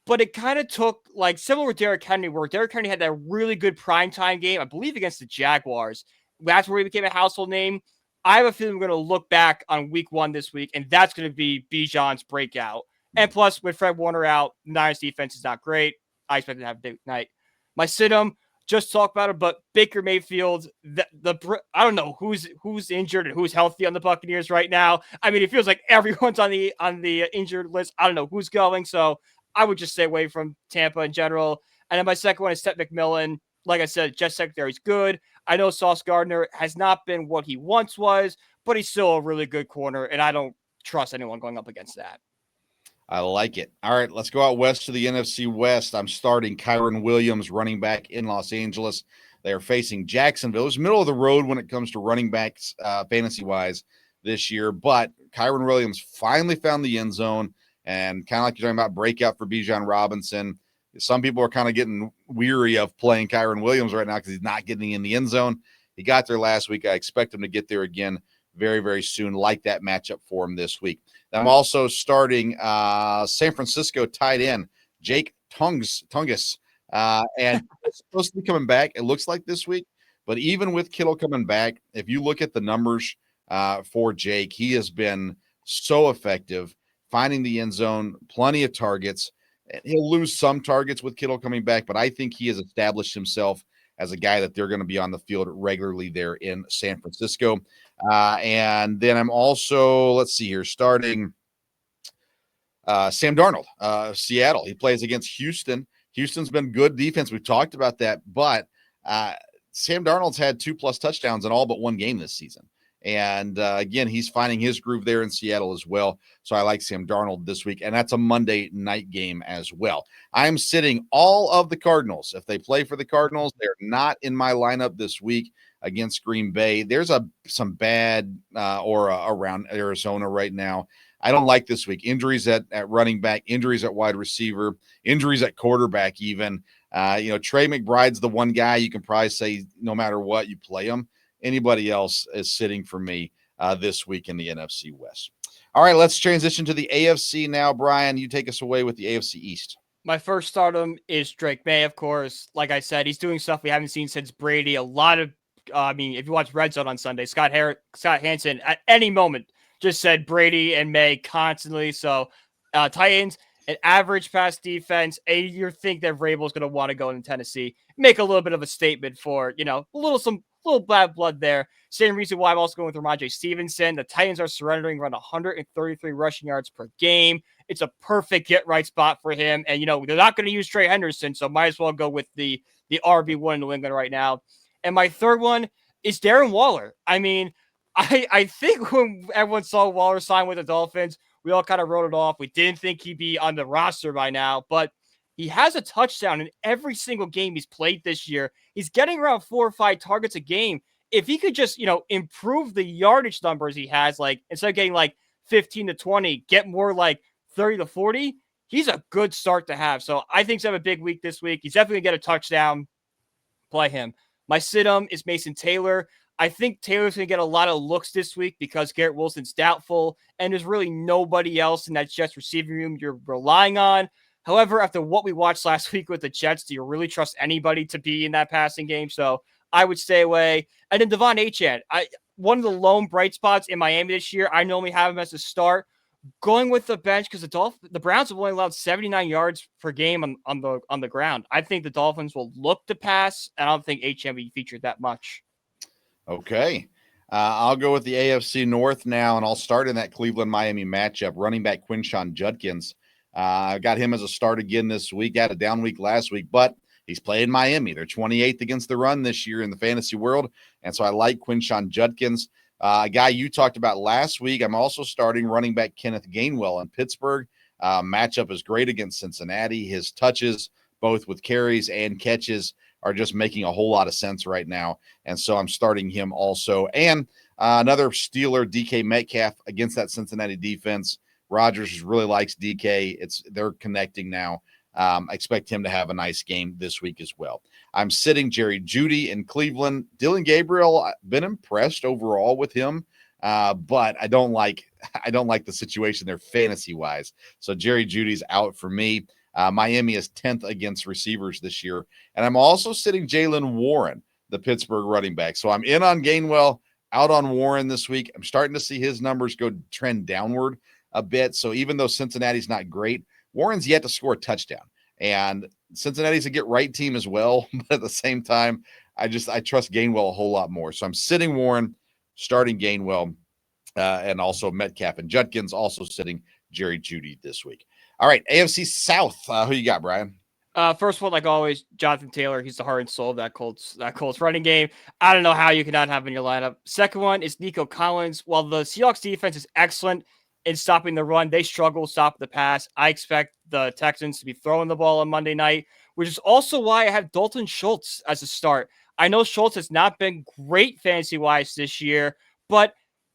But it kind of took, like, similar with Derrick Henry, where Derrick Henry had that really good primetime game, I believe against the Jaguars. That's where he became a household name. I have a feeling we're going to look back on week 1 this week, and that's going to be Bijan's breakout. And plus, with Fred Warner out, Niners defense is not great. I expect to have a big night. My sit-em, just talk about it, but Baker Mayfield, I don't know who's injured and who's healthy on the Buccaneers right now. I mean, it feels like everyone's on the injured list. I don't know who's going, so I would just stay away from Tampa in general. And then my second one is Seth McMillan. Like I said, Jets secondary is good. I know Sauce Gardner has not been what he once was, but he's still a really good corner, and I don't trust anyone going up against that. I like it. All right, let's go out west to the NFC West. I'm starting Kyren Williams, running back in Los Angeles. They are facing Jacksonville. It was middle of the road when it comes to running backs fantasy-wise this year, but Kyren Williams finally found the end zone, and kind of like you're talking about breakout for Bijan Robinson. Some people are kind of getting weary of playing Kyren Williams right now because he's not getting in the end zone. He got there last week. I expect him to get there again very, very soon. Like that matchup for him this week. I'm also starting San Francisco tight end Jake Tungus, and it's supposed to be coming back. It looks like this week, but even with Kittle coming back, if you look at the numbers for Jake, he has been so effective finding the end zone, plenty of targets. He'll lose some targets with Kittle coming back, but I think he has established himself as a guy that they're going to be on the field regularly there in San Francisco. And then I'm also, let's see here, starting Sam Darnold, Seattle. He plays against Houston. Houston's been good defense. We've talked about that, but Sam Darnold's had 2+ touchdowns in all but one game this season. And again, he's finding his groove there in Seattle as well. So I like Sam Darnold this week. And that's a Monday night game as well. I'm sitting all of the Cardinals. If they play for the Cardinals, they're not in my lineup this week against Green Bay. There's some bad aura around Arizona right now. I don't like this week. Injuries at running back, injuries at wide receiver, injuries at quarterback even. Trey McBride's the one guy you can probably say no matter what, you play him. Anybody else is sitting for me this week in the NFC West. All right, let's transition to the AFC now. Brian, you take us away with the AFC East. My first stardom is Drake May, of course. Like I said, he's doing stuff we haven't seen since Brady. A lot of, if you watch Red Zone on Sunday, Scott Hansen at any moment just said Brady and May constantly. So Titans, an average pass defense, and you think that Vrabel's going to want to go in Tennessee, make a little bit of a statement for, a little bad blood there. Same reason why I'm also going with Ramondre Stevenson. The Titans are surrendering around 133 rushing yards per game. It's a perfect get-right spot for him. And, they're not going to use Trey Henderson, so might as well go with the RB1 in New England right now. And my third one is Darren Waller. I mean, I think when everyone saw Waller sign with the Dolphins, we all kind of wrote it off. We didn't think he'd be on the roster by now, but he has a touchdown in every single game he's played this year. He's getting around 4 or 5 targets a game. If he could just, improve the yardage numbers he has, like instead of getting like 15 to 20, get more like 30 to 40, he's a good start to have. So I think he's have a big week this week. He's definitely going to get a touchdown. Play him. My sit-em is Mason Taylor. I think Taylor's going to get a lot of looks this week because Garrett Wilson's doubtful, and there's really nobody else in that Jets receiving room you're relying on. However, after what we watched last week with the Jets, do you really trust anybody to be in that passing game? So I would stay away. And then Devon Achane, one of the lone bright spots in Miami this year. I normally have him as a start. Going with the bench because the Browns have only allowed 79 yards per game on the ground. I think the Dolphins will look to pass, and I don't think Achane will be featured that much. Okay. I'll go with the AFC North now, and I'll start in that Cleveland-Miami matchup. Running back Quinshon Judkins. I got him as a start again this week. Had a down week last week, but he's playing Miami. They're 28th against the run this year in the fantasy world, and so I like Quinshon Judkins. A guy you talked about last week, I'm also starting running back Kenneth Gainwell in Pittsburgh. Matchup is great against Cincinnati. His touches, both with carries and catches, are just making a whole lot of sense right now. And so I'm starting him also. And another Steeler, DK Metcalf, against that Cincinnati defense. Rodgers really likes DK. They're connecting now. I expect him to have a nice game this week as well. I'm sitting Jerry Jeudy in Cleveland. Dylan Gabriel, I've been impressed overall with him, but I don't like the situation there fantasy-wise. So Jerry Jeudy's out for me. Miami is 10th against receivers this year. And I'm also sitting Jaylen Warren, the Pittsburgh running back. So I'm in on Gainwell, out on Warren this week. I'm starting to see his numbers trend downward a bit. So even though Cincinnati's not great, Warren's yet to score a touchdown. And Cincinnati's a get-right team as well. But at the same time, I trust Gainwell a whole lot more. So I'm sitting Warren, starting Gainwell, and also Metcalf and Judkins, also sitting Jerry Jeudy this week. All right, AFC South. Who you got, Brian? First one, like always, Jonathan Taylor. He's the heart and soul of that Colts running game. I don't know how you cannot have him in your lineup. Second one is Nico Collins. While the Seahawks defense is excellent in stopping the run, they struggle stopping the pass. I expect the Texans to be throwing the ball on Monday night, which is also why I have Dalton Schultz as a start. I know Schultz has not been great fantasy-wise this year, but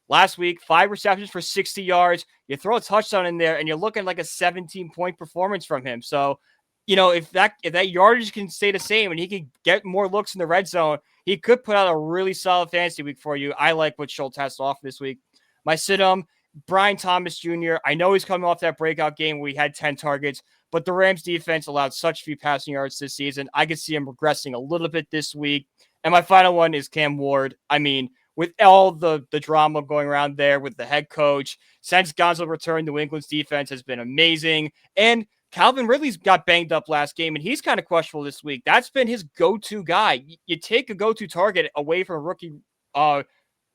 last week, 5 receptions for 60 yards. You throw a touchdown in there, and you're looking like a 17-point performance from him. So, if that yardage can stay the same and he can get more looks in the red zone, he could put out a really solid fantasy week for you. I like what Schultz has to offer this week. My sit-em, Brian Thomas Jr. I know he's coming off that breakout game where he had 10 targets, but the Rams defense allowed such few passing yards this season. I could see him regressing a little bit this week. And my final one is Cam Ward. I mean, with all the drama going around there with the head coach, since Gonzo returned, New England's defense has been amazing. And Calvin Ridley's got banged up last game, and he's kind of questionable this week. That's been his go-to guy. You take a go-to target away from a rookie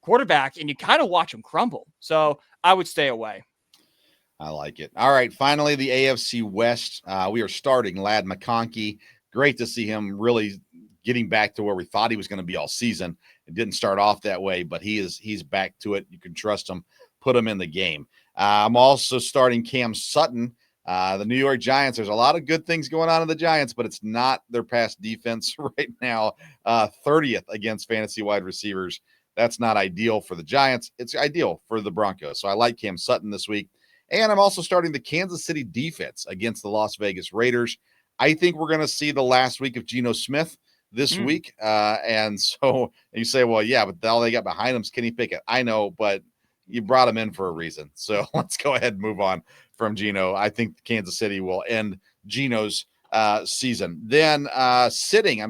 quarterback, and you kind of watch him crumble. So I would stay away. I like it. All right, finally, the AFC West. We are starting Ladd McConkey. Great to see him really getting back to where we thought he was going to be all season. It didn't start off that way, but he's back to it. You can trust him. Put him in the game. I'm also starting Cam Sutton. The New York Giants, there's a lot of good things going on in the Giants, but it's not their pass defense right now. 30th against fantasy wide receivers. That's not ideal for the Giants. It's ideal for the Broncos. So I like Cam Sutton this week. And I'm also starting the Kansas City defense against the Las Vegas Raiders. I think we're going to see the last week of Geno Smith this week. And so you say, well, yeah, but all they got behind him is Kenny Pickett. I know, but you brought him in for a reason. So let's go ahead and move on from Geno. I think Kansas City will end Geno's season. Then I'm sitting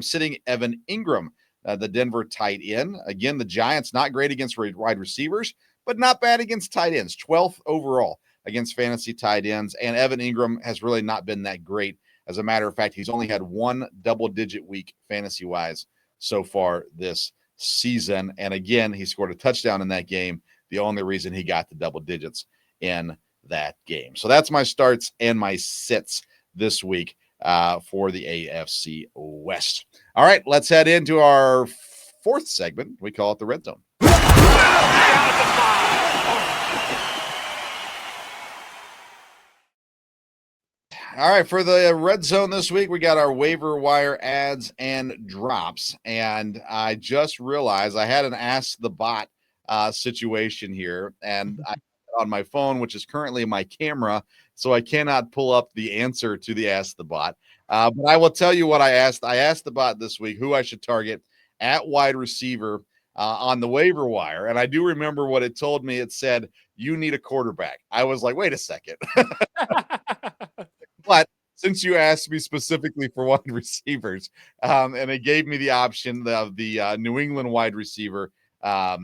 Evan Ingram, the Denver tight end. Again, the Giants, not great against wide receivers, but not bad against tight ends. 12th overall against fantasy tight ends. And Evan Ingram has really not been that great. As a matter of fact, he's only had one double-digit week fantasy-wise so far this season. And again, he scored a touchdown in that game, the only reason he got the double digits in that game. So that's my starts and my sits this week for the AFC West. All right, let's head into our fourth segment. We call it the Red Zone. All right, for the Red Zone this week, we got our waiver wire ads and drops. And I just realized I had an Ask the Bot situation here, and I on my phone, which is currently my camera, so I cannot pull up the answer to the Ask the Bot. But I will tell you what I asked. I asked the bot this week who I should target at wide receiver on the waiver wire. And I do remember what it told me. It said, you need a quarterback. I was like, wait a second. But since you asked me specifically for wide receivers, and it gave me the option of the New England wide receiver. I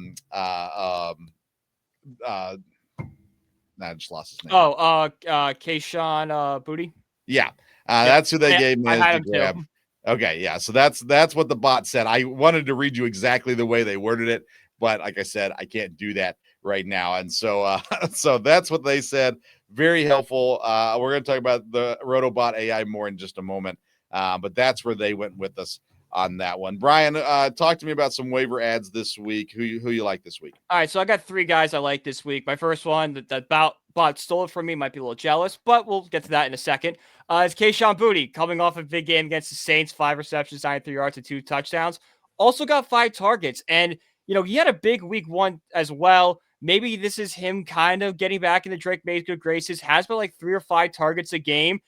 just lost his name. Kayshawn Booty. Yeah, that's who they gave me I as had the him grab. too. Okay, yeah. So that's what the bot said. I wanted to read you exactly the way they worded it, but like I said, I can't do that right now. And so so that's what they said. Very helpful. We're going to talk about the Rotobot AI more in just a moment. But that's where they went with us on that one. Brian, talk to me about some waiver ads this week. Who you like this week? All right, so I got 3 guys I like this week. My first one that bot stole it from me, might be a little jealous, but we'll get to that in a second. It's Kayshawn Booty coming off a big game against the Saints, 5 receptions, 93 yards, and 2 touchdowns. Also got 5 targets, and he had a big week 1 as well. Maybe this is him kind of getting back into Drake May's good graces. Has been like 3 or 5 targets a game.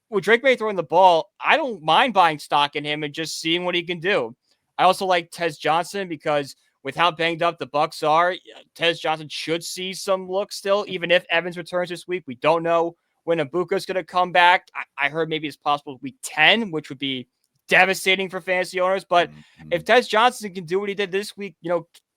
With Drake May throwing the ball, I don't mind buying stock in him and just seeing what he can do. I also like Tez Johnson because with how banged up the Bucs are, Tez Johnson should see some look still, even if Evans returns this week. We don't know when Ibuka's going to come back. I heard maybe it's possible week 10, which would be devastating for fantasy owners. But if Tez Johnson can do what he did this week,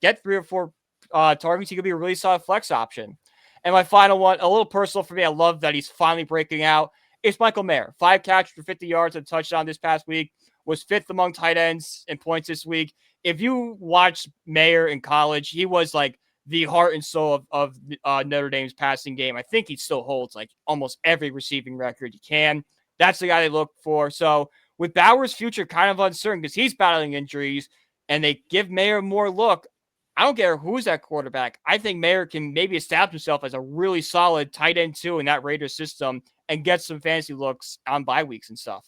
get 3 or 4 targets, he could be a really solid flex option. And my final one, a little personal for me, I love that he's finally breaking out. It's Michael Mayer. 5 catches for 50 yards and a touchdown this past week. Was 5th among tight ends in points this week. If you watched Mayer in college, he was like the heart and soul of Notre Dame's passing game. I think he still holds like almost every receiving record you can. That's the guy they look for. So with Bauer's future kind of uncertain because he's battling injuries and they give Mayer more look, I don't care who's that quarterback. I think Mayer can maybe establish himself as a really solid tight end too in that Raiders system and get some fantasy looks on bye weeks and stuff.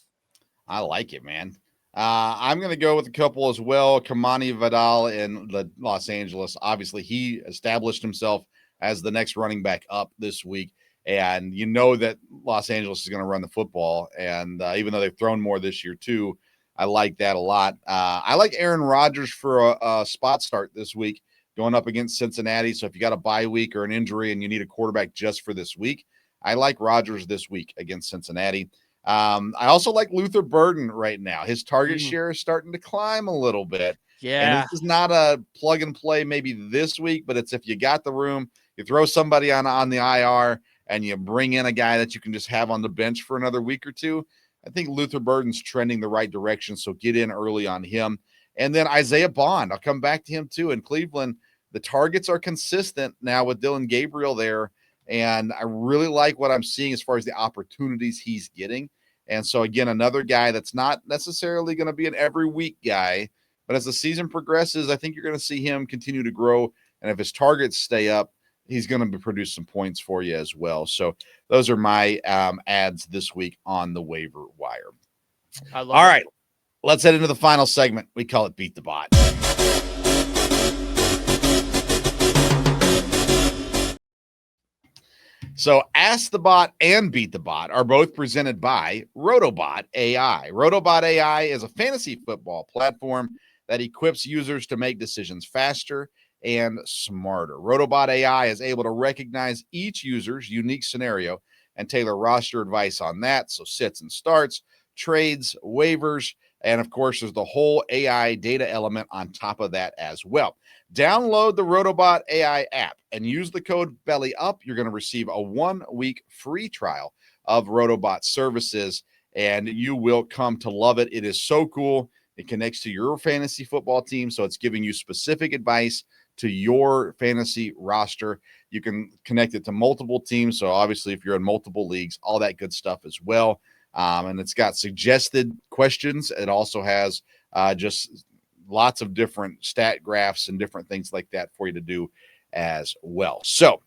I like it, man. I'm going to go with a couple as well. Kamani Vidal in the Los Angeles. Obviously, he established himself as the next running back up this week. And you know that Los Angeles is going to run the football. And even though they've thrown more this year, too, I like that a lot. I like Aaron Rodgers for a spot start this week going up against Cincinnati. So if you got a bye week or an injury and you need a quarterback just for this week, I like Rodgers this week against Cincinnati. I also like Luther Burden right now. His target share is starting to climb a little bit. Yeah. And this is not a plug and play maybe this week, but it's if you got the room, you throw somebody on the IR and you bring in a guy that you can just have on the bench for another week or two. I think Luther Burden's trending the right direction, so get in early on him. And then Isaiah Bond, I'll come back to him too. In Cleveland, the targets are consistent now with Dylan Gabriel there. And I really like what I'm seeing as far as the opportunities he's getting. And so, again, another guy that's not necessarily going to be an every week guy, but as the season progresses, I think you're going to see him continue to grow. And if his targets stay up, he's going to produce some points for you as well. So those are my ads this week on the waiver wire. All right, let's head into the final segment. We call it Beat the Bot. So Ask the Bot and Beat the Bot are both presented by RotobotAi. RotobotAi is a fantasy football platform that equips users to make decisions faster and smarter. RotobotAi is able to recognize each user's unique scenario and tailor roster advice on that. So sits and starts, trades, waivers, and of course, there's the whole AI data element on top of that as well. Download the Rotobot AI app and use the code BELLYUP. You're going to receive a 1-week free trial of Rotobot services, and you will come to love it. It is so cool. It connects to your fantasy football team, so it's giving you specific advice to your fantasy roster. You can connect it to multiple teams, so obviously if you're in multiple leagues, all that good stuff as well. And it's got suggested questions. It also has just lots of different stat graphs and different things like that for you to do as well. So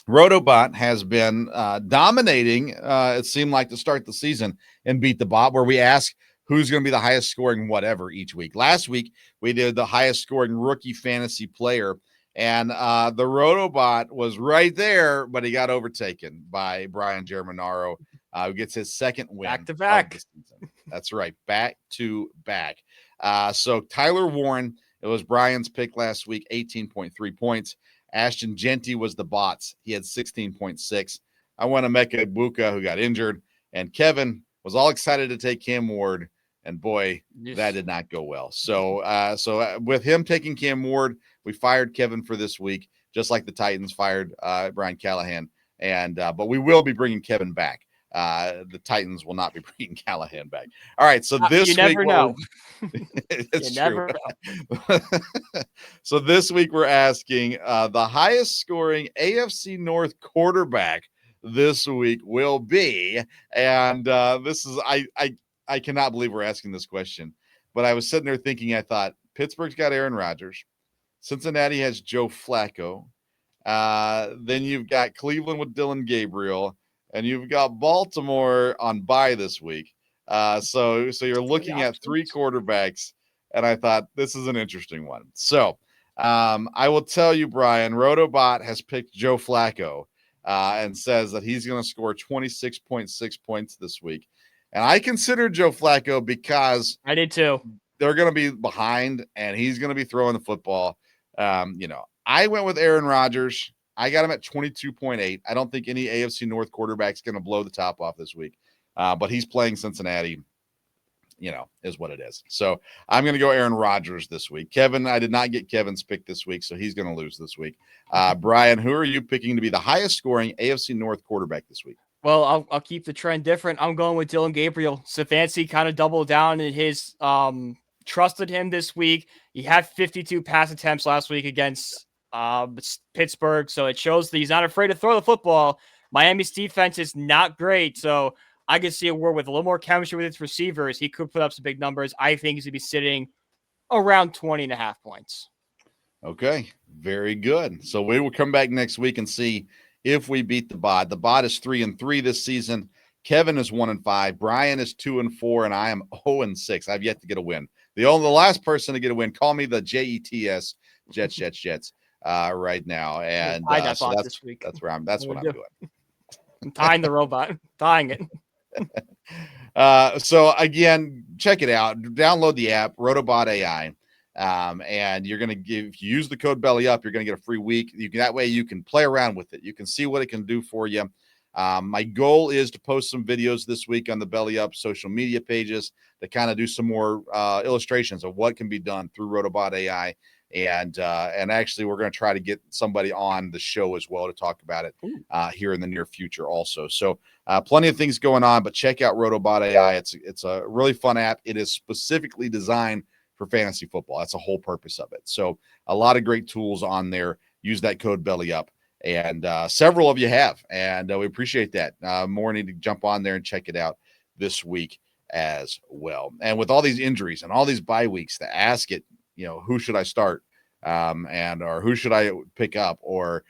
Rotobot has been dominating, it seemed like, to start the season in Beat the Bot, where we ask who's going to be the highest scoring whatever each week. Last week, we did the highest scoring rookie fantasy player, and the Rotobot was right there, but he got overtaken by Brian Germanaro, who gets his second win. Back to back. That's right, back to back. So Tyler Warren, it was Brian's pick last week, 18.3 points. Ashton Genty was the bots. He had 16.6. I went to Emeka Egbuka, who got injured. And Kevin was all excited to take Cam Ward, and boy, Yes. that did not go well. So with him taking Cam Ward, we fired Kevin for this week, just like the Titans fired Brian Callahan. And but we will be bringing Kevin back. The Titans will not be bringing Callahan back. All right, so this you never week know. it's you true. never know. So this week we're asking the highest scoring AFC North quarterback this week will be, and this is I cannot believe we're asking this question, but I was sitting there thinking, I thought Pittsburgh's got Aaron Rodgers, Cincinnati has Joe Flacco, then you've got Cleveland with Dylan Gabriel, and you've got Baltimore on bye this week. So you're looking at 3 quarterbacks, and I thought this is an interesting one. So I will tell you, Brian, Rotobot has picked Joe Flacco and says that he's going to score 26.6 points this week. And I consider Joe Flacco because I did too. They're going to be behind, and he's going to be throwing the football. I went with Aaron Rodgers. I got him at 22.8. I don't think any AFC North quarterback's going to blow the top off this week, but he's playing Cincinnati, is what it is. So I'm going to go Aaron Rodgers this week. Kevin, I did not get Kevin's pick this week, so he's going to lose this week. Brian, who are you picking to be the highest scoring AFC North quarterback this week? Well, I'll keep the trend different. I'm going with Dylan Gabriel. Stefanski kind of doubled down in his trusted him this week. He had 52 pass attempts last week against Pittsburgh, so it shows that he's not afraid to throw the football. Miami's defense is not great, so I can see a world with a little more chemistry with its receivers. He could put up some big numbers. I think he's going to be sitting around 20.5 points. Okay, very good. So we will come back next week and see if we beat the bod. The bod is 3-3 this season. Kevin is 1-5. Brian is 2-4, and I am 0-6. I've yet to get a win. The last person to get a win. Call me the Jets, Jets right now. And so that's what I'm doing. I'm tying the robot. Tying it. So again, check it out. Download the app, RotobotAi. And you're going to if you use the code BELLYUP, you're going to get a free week. That way you can play around with it. You can see what it can do for you. My goal is to post some videos this week on the Belly Up social media pages to kind of do some more illustrations of what can be done through RotobotAi. And actually, we're going to try to get somebody on the show as well to talk about it here in the near future also. So plenty of things going on, but check out RotobotAi. It's a really fun app. It is specifically designed for fantasy football. That's the whole purpose of it. So a lot of great tools on there. Use that code BELLYUP. And several of you have, and we appreciate that. More need to jump on there and check it out this week as well. And with all these injuries and all these bye weeks, to ask it, who should I start, or who should I pick up, or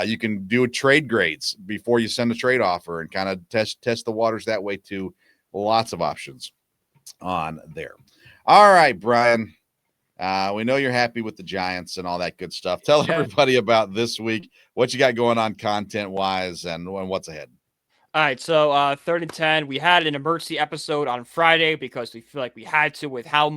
you can do trade grades before you send a trade offer and kind of test the waters that way too. Lots of options on there. All right, Brian. We know you're happy with the Giants and all that good stuff. Tell everybody about this week, what you got going on content-wise and what's ahead. All right, so 3rd and 10, we had an emergency episode on Friday because we feel like we had to with how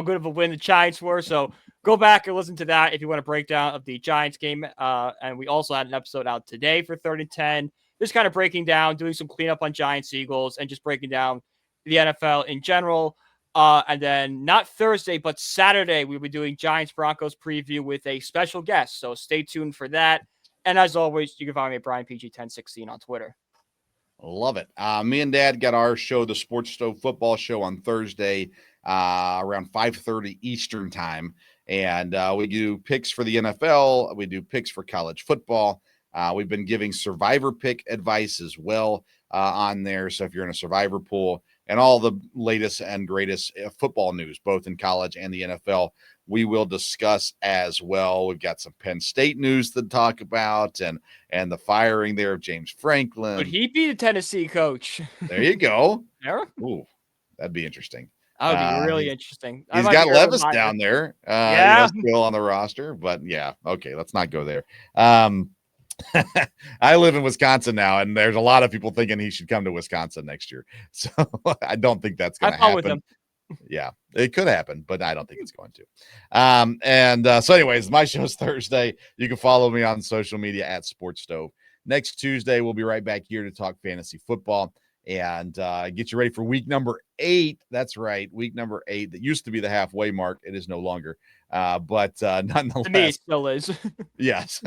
good of a win the Giants were. So go back and listen to that if you want a breakdown of the Giants game. And we also had an episode out today for 3rd and 10, just kind of breaking down, doing some cleanup on Giants, Eagles, and just breaking down the NFL in general. And then not Thursday, but Saturday, we'll be doing Giants Broncos preview with a special guest. So stay tuned for that. And as always, you can find me at BrianPG1016 on Twitter. Love it. Me and Dad got our show, the Sports Stove Football Show, on Thursday around 5:30 Eastern time. And we do picks for the NFL. We do picks for college football. We've been giving survivor pick advice as well on there. So if you're in a survivor pool, and all the latest and greatest football news, both in college and the NFL, we will discuss as well. We've got some Penn State news to talk about, and the firing there of James Franklin. Could he be the Tennessee coach? There you go. Yeah. Ooh, that'd be interesting. That would be really interesting. He's got Levis down there. Still on the roster, but yeah. Okay, let's not go there. I live in Wisconsin now, and there's a lot of people thinking he should come to Wisconsin next year. So I don't think that's going to happen. With him. Yeah, it could happen, but I don't think it's going to. So anyways, my show's Thursday. You can follow me on social media at Sports Stove. Next Tuesday, we'll be right back here to talk fantasy football. and get you ready for week number 8. That's right, week number 8. That used to be the halfway mark. It is no longer. But nonetheless, To me, it still is. Yes.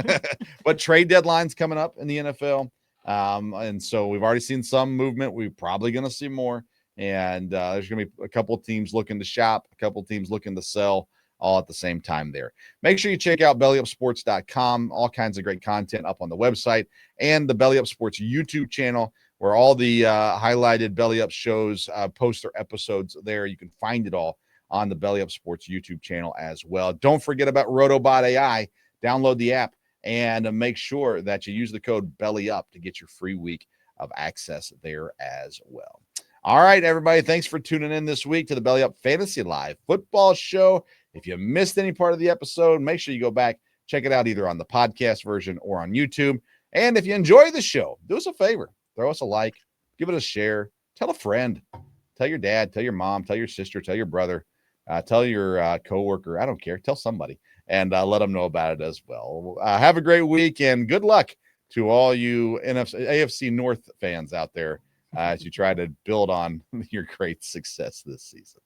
But trade deadline's coming up in the NFL. And so we've already seen some movement. We're probably going to see more. And there's going to be a couple of teams looking to shop, a couple of teams looking to sell, all at the same time there. Make sure you check out bellyupsports.com. All kinds of great content up on the website, and the Belly Up Sports YouTube channel, where all the highlighted Belly Up shows post their episodes there. You can find it all on the Belly Up Sports YouTube channel as well. Don't forget about RotobotAi. Download the app and make sure that you use the code BELLYUP to get your free week of access there as well. All right, everybody, thanks for tuning in this week to the Belly Up Fantasy Live Football Show. If you missed any part of the episode, make sure you go back, check it out either on the podcast version or on YouTube. And if you enjoy the show, do us a favor, throw us a like, give it a share, tell a friend, tell your dad, tell your mom, tell your sister, tell your brother, tell your coworker, I don't care, tell somebody, and let them know about it as well. Have a great week, and good luck to all you AFC North fans out there as you try to build on your great success this season.